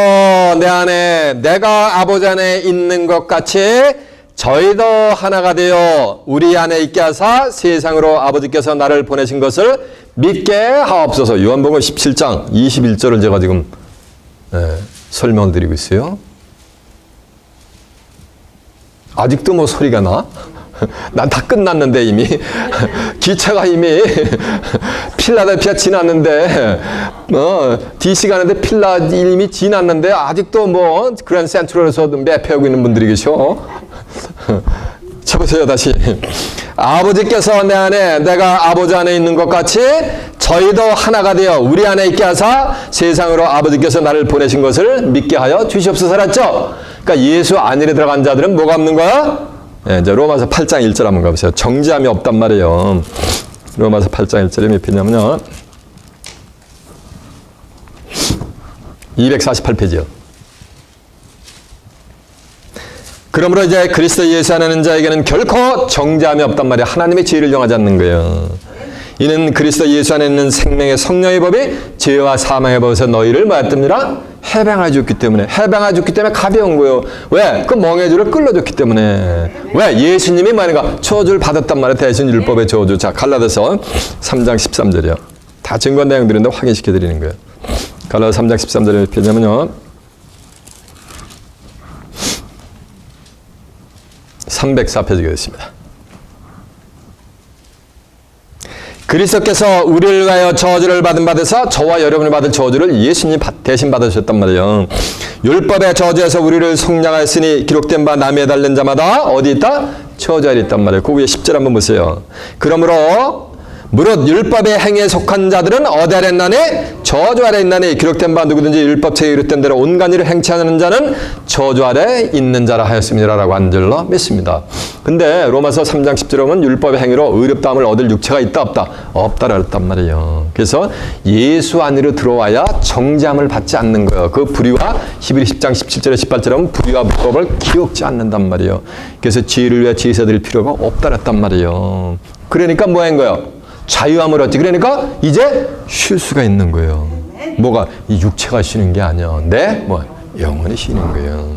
내 안에, 내가 아버지 안에 있는 것 같이 저희도 하나가 되어 우리 안에 있게 하사 세상으로 아버지께서 나를 보내신 것을 믿게 하옵소서. 요한복음 17장 21절을 제가 지금 설명을 드리고 있어요. 아직도 뭐 소리가 나? 난 다 끝났는데 이미 기차가 이미 필라델피아 지났는데 DC 가는데 필라 이미 지났는데 아직도 뭐 그랜드 센트럴에서 매표하고 있는 분들이 계셔. 쳐보세요 다시. 아버지께서 내 안에, 내가 아버지 안에 있는 것 같이 저희도 하나가 되어 우리 안에 있게 하사 세상으로 아버지께서 나를 보내신 것을 믿게 하여 주시옵소서랬죠. 그러니까 예수 안에 들어간 자들은 뭐가 없는 거야? 네, 이제 로마서 8장 1절 한번 가보세요. 정죄함이 없단 말이에요. 로마서 8장 1절에 몇 페이지냐면요. 248페이지요. 그러므로 이제 그리스도 예수 안에 있는 자에게는 결코 정죄함이 없단 말이에요. 하나님의 죄를 정하지 않는 거예요. 이는 그리스도 예수 안에 있는 생명의 성령의 법이 죄와 사망의 법에서 너희를 뭐였답니다? 해방해 줬기 때문에. 해방해 줬기 때문에 가벼운 거예요. 왜? 그 멍해주를 끌어줬기 때문에. 왜? 예수님이 뭐니까 저주를 받았단 말이에요. 대신 율법의 저주. 자, 갈라디아서 3장 13절이요. 다 증거 내용들인데 확인시켜 드리는 거예요. 갈라디아서 3장 13절에 몇 페이지냐면요. 304페이지가 있습니다. 그리스도께서 우리를 위하여 저주를 받은 바에서 저와 여러분이 받을 저주를 예수님이 대신 받으셨단 말이에요. 율법의 저주에서 우리를 속량하였으니 기록된 바 남에 달린 자마다 어디 있다? 저주 아래 있단 말이에요. 그 위에 10절 한번 보세요. 그러므로 무릇 율법의 행위에 속한 자들은 어디 아래 있나니? 저주 아래 있나니 기록된 바 누구든지 율법책에 이르된 대로 온갖 일을 행치 않는 자는 저주 아래 있는 자라 하였습니다라고 한 줄로 믿습니다. 근데 로마서 3장 10절에 보면 율법의 행위로 의롭다함을 얻을 육체가 있다 없다? 없다라 그랬단 말이에요. 그래서 예수 안으로 들어와야 정죄함을 받지 않는 거예요. 그 불의와 히브리 10장 17절에 18절에 보면 불의와 불법을 기억지 않는단 말이에요. 그래서 지혜를 위해 제사 드릴 필요가 없다랬단 말이에요. 그러니까 뭐 한 거예요? 자유함을 얻지. 그러니까 이제 쉴 수가 있는 거예요. 뭐가? 이 육체가 쉬는 게 아니야. 영혼이 쉬는 거예요.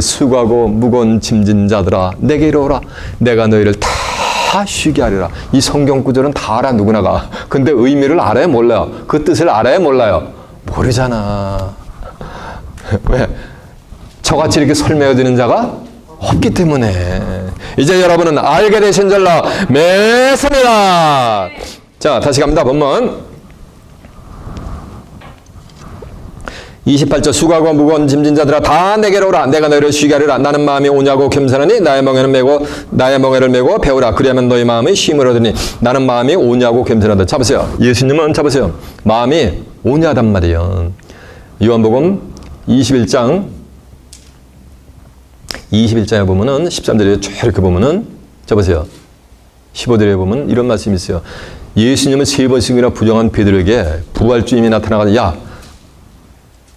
수고하고 무거운 짐진 자들아 내게로 오라. 내가 너희를 다 쉬게 하리라. 이 성경 구절은 다 알아 누구나가. 근데 의미를 알아요 몰라요? 그 뜻을 알아요 몰라요? 모르잖아. 왜? 저같이 이렇게 설명해주는 자가 없기 때문에 이제 여러분은 알게 되신 줄로 믿습니다. 자, 다시 갑니다. 본문 28절 수고하고 무거운 짐진 자들아 다 내게로 오라. 내가 너희를 쉬게 하리라. 나는 마음이 온유하고 겸손하니 나의 멍에를 메고 배우라. 그리하면 너희 마음이 쉼을 얻으니 나는 마음이 온유하고 겸손하다. 잡으세요. 예수님은 잡으세요. 마음이 온유하단 말이에요. 요한복음 21장에 보면은 13절에 쭉 이렇게 보면은 잡으세요. 15절에 보면 이런 말씀이 있어요. 예수님은 3번씩이나 부정한 베드로에게 부활주임이 나타나가지고 야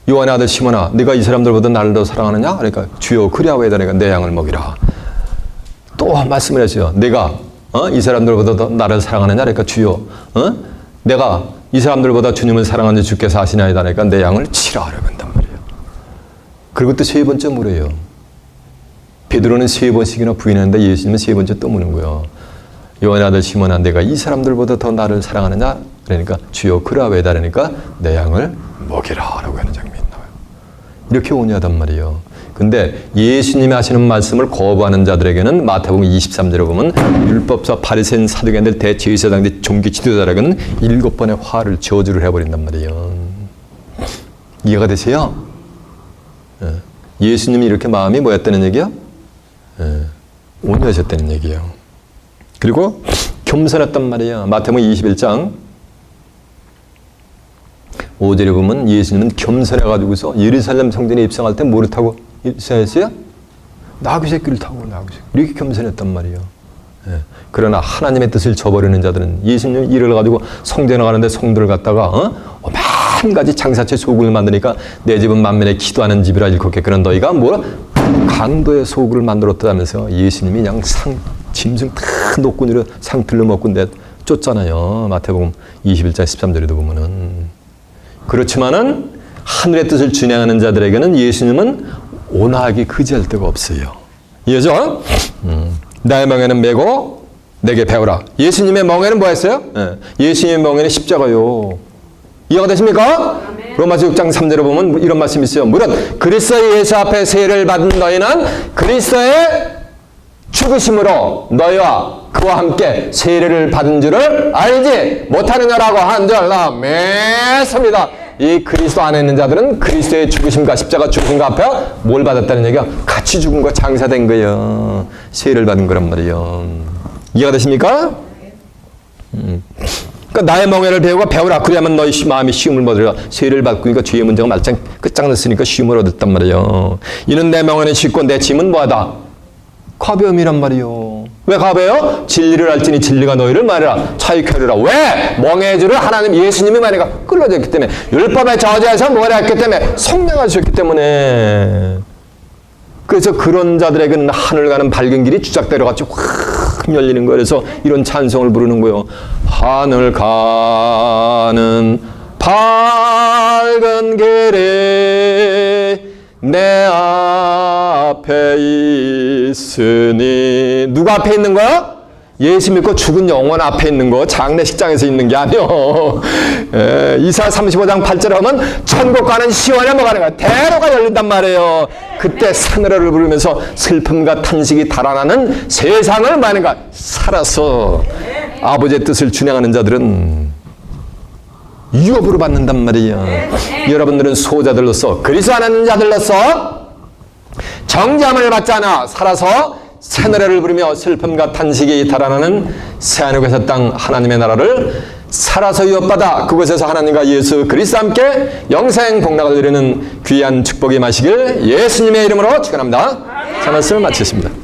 요한의 아들 시몬아 네가 이 사람들보다 나를 더 사랑하느냐? 그러니까 주여 그리하오이다. 내가 내 양을 먹이라. 또 말씀을 했어요. 내가 이 사람들보다 더 나를 사랑하느냐? 그러니까 주여 내가 이 사람들보다 주님을 사랑하는 주께서 아시나이다. 그러니까 내 양을 치라 하려고 한단 말이에요. 그리고 또 3번째 물어요. 베드로는 3번씩이나 부인했는데 예수님은 3번째 또 묻는 거예요. 요한의 아들 시몬아 내가 이 사람들보다 더 나를 사랑하느냐? 그러니까 주여 그라웨다. 그러니까 내 양을 먹이라 라고 하는 장면이 나와요. 이렇게 온유하단 말이에요. 근데 예수님이 하시는 말씀을 거부하는 자들에게는 마태복음 23절에 보면 율법사 바리새인 사두개인들 대제사장들 종교 지도자에게는 7번의 화를 저주를 해버린단 말이에요. 이해가 되세요? 예수님이 이렇게 마음이 뭐였다는 얘기요? 온유하셨다는 얘기예요. 그리고 겸손했단 말이에요. 마태복음 21장 5절에 보면 예수님은 겸손해가지고서 예루살렘 성전에 입성할 때 뭐를 타고 입성했어요? 나귀 새끼를 타고 이렇게 겸손했단 말이에요. 그러나 하나님의 뜻을 저버리는 자들은 예수님 일을 가지고 성전에 가는데 성들을 갖다가 만 가지 장사체 소굴을 만드니까 내 집은 만민의 기도하는 집이라 일컫게 그런 너희가 뭐 강도의 소굴을 만들었다면서 예수님이 그냥 짐승 다 놓고 내려 상틀로 먹고 내 쫓잖아요. 마태복음 21장 13절에도 보면은. 그렇지만은 하늘의 뜻을 준행하는 자들에게는 예수님은 온화하게 그지할 데가 없어요. 이해죠? 나의 멍에는 메고 내게 배우라. 예수님의 멍에는 뭐였어요? 예수님의 멍에는 십자가요. 이해가 되십니까? 로마서 6장 3절에 보면 이런 말씀이 있어요. 무릇 그리스도 예수 앞에 세례를 받은 너희는 그리스도의 죽으심으로 너희와 그와 함께 세례를 받은 줄을 알지 못하느냐라고 한 줄 믿습니다. 이 그리스도 안에 있는 자들은 그리스도의 죽으심과 십자가 죽으심과 앞에 뭘 받았다는 얘기야? 같이 죽은 거 장사된 거예요. 세례를 받은 거란 말이에요. 이해가 되십니까? 그러니까 나의 멍에를 배우라. 그래야만 너희 마음이 쉬움을 얻으리라. 세례를 받고 그러니까 죄의 문제가 말짱 끝장났으니까 쉬움을 얻었단 말이에요. 이는 내 멍에는 쉽고 내 짐은 뭐하다? 가벼움이란 말이요. 왜 가벼워요? 진리를 알지니 진리가 너희를 말해라. 자유케 하리라. 왜? 멍해주를 하나님 예수님이 말이니까 끌어졌기 때문에 율법의 저주에서 뭐라 했기 때문에 성령하셨기 때문에. 그래서 그런 자들에게는 하늘 가는 밝은 길이 주작대로 같이 확 열리는 거예요. 그래서 이런 찬송을 부르는 거예요. 하늘 가는 밝은 길이 내 앞에 있으니. 누가 앞에 있는 거야? 예수 믿고 죽은 영혼 앞에 있는 거. 장례식장에서 있는 게 아니요. 이사 35장 8절에 하면 천국 가는 시원에 뭐 가는 거야? 대로가 열린단 말이에요. 그때 사느라를 부르면서 슬픔과 탄식이 달아나는 세상을 말하는 거야. 살아서 아버지의 뜻을 준행하는 자들은 유업으로 받는단 말이에요. 여러분들은 소자들로서 그리스도 안에 있는 자들로서 정죄함을 받지 않아 살아서 새 노래를 부르며 슬픔과 탄식이 달아나는 새하늘과 땅 하나님의 나라를 살아서 유업받아 그곳에서 하나님과 예수 그리스도 함께 영생 복락을 누리는 귀한 축복이 마시길 예수님의 이름으로 축원합니다. 자, 말씀을 마치겠습니다.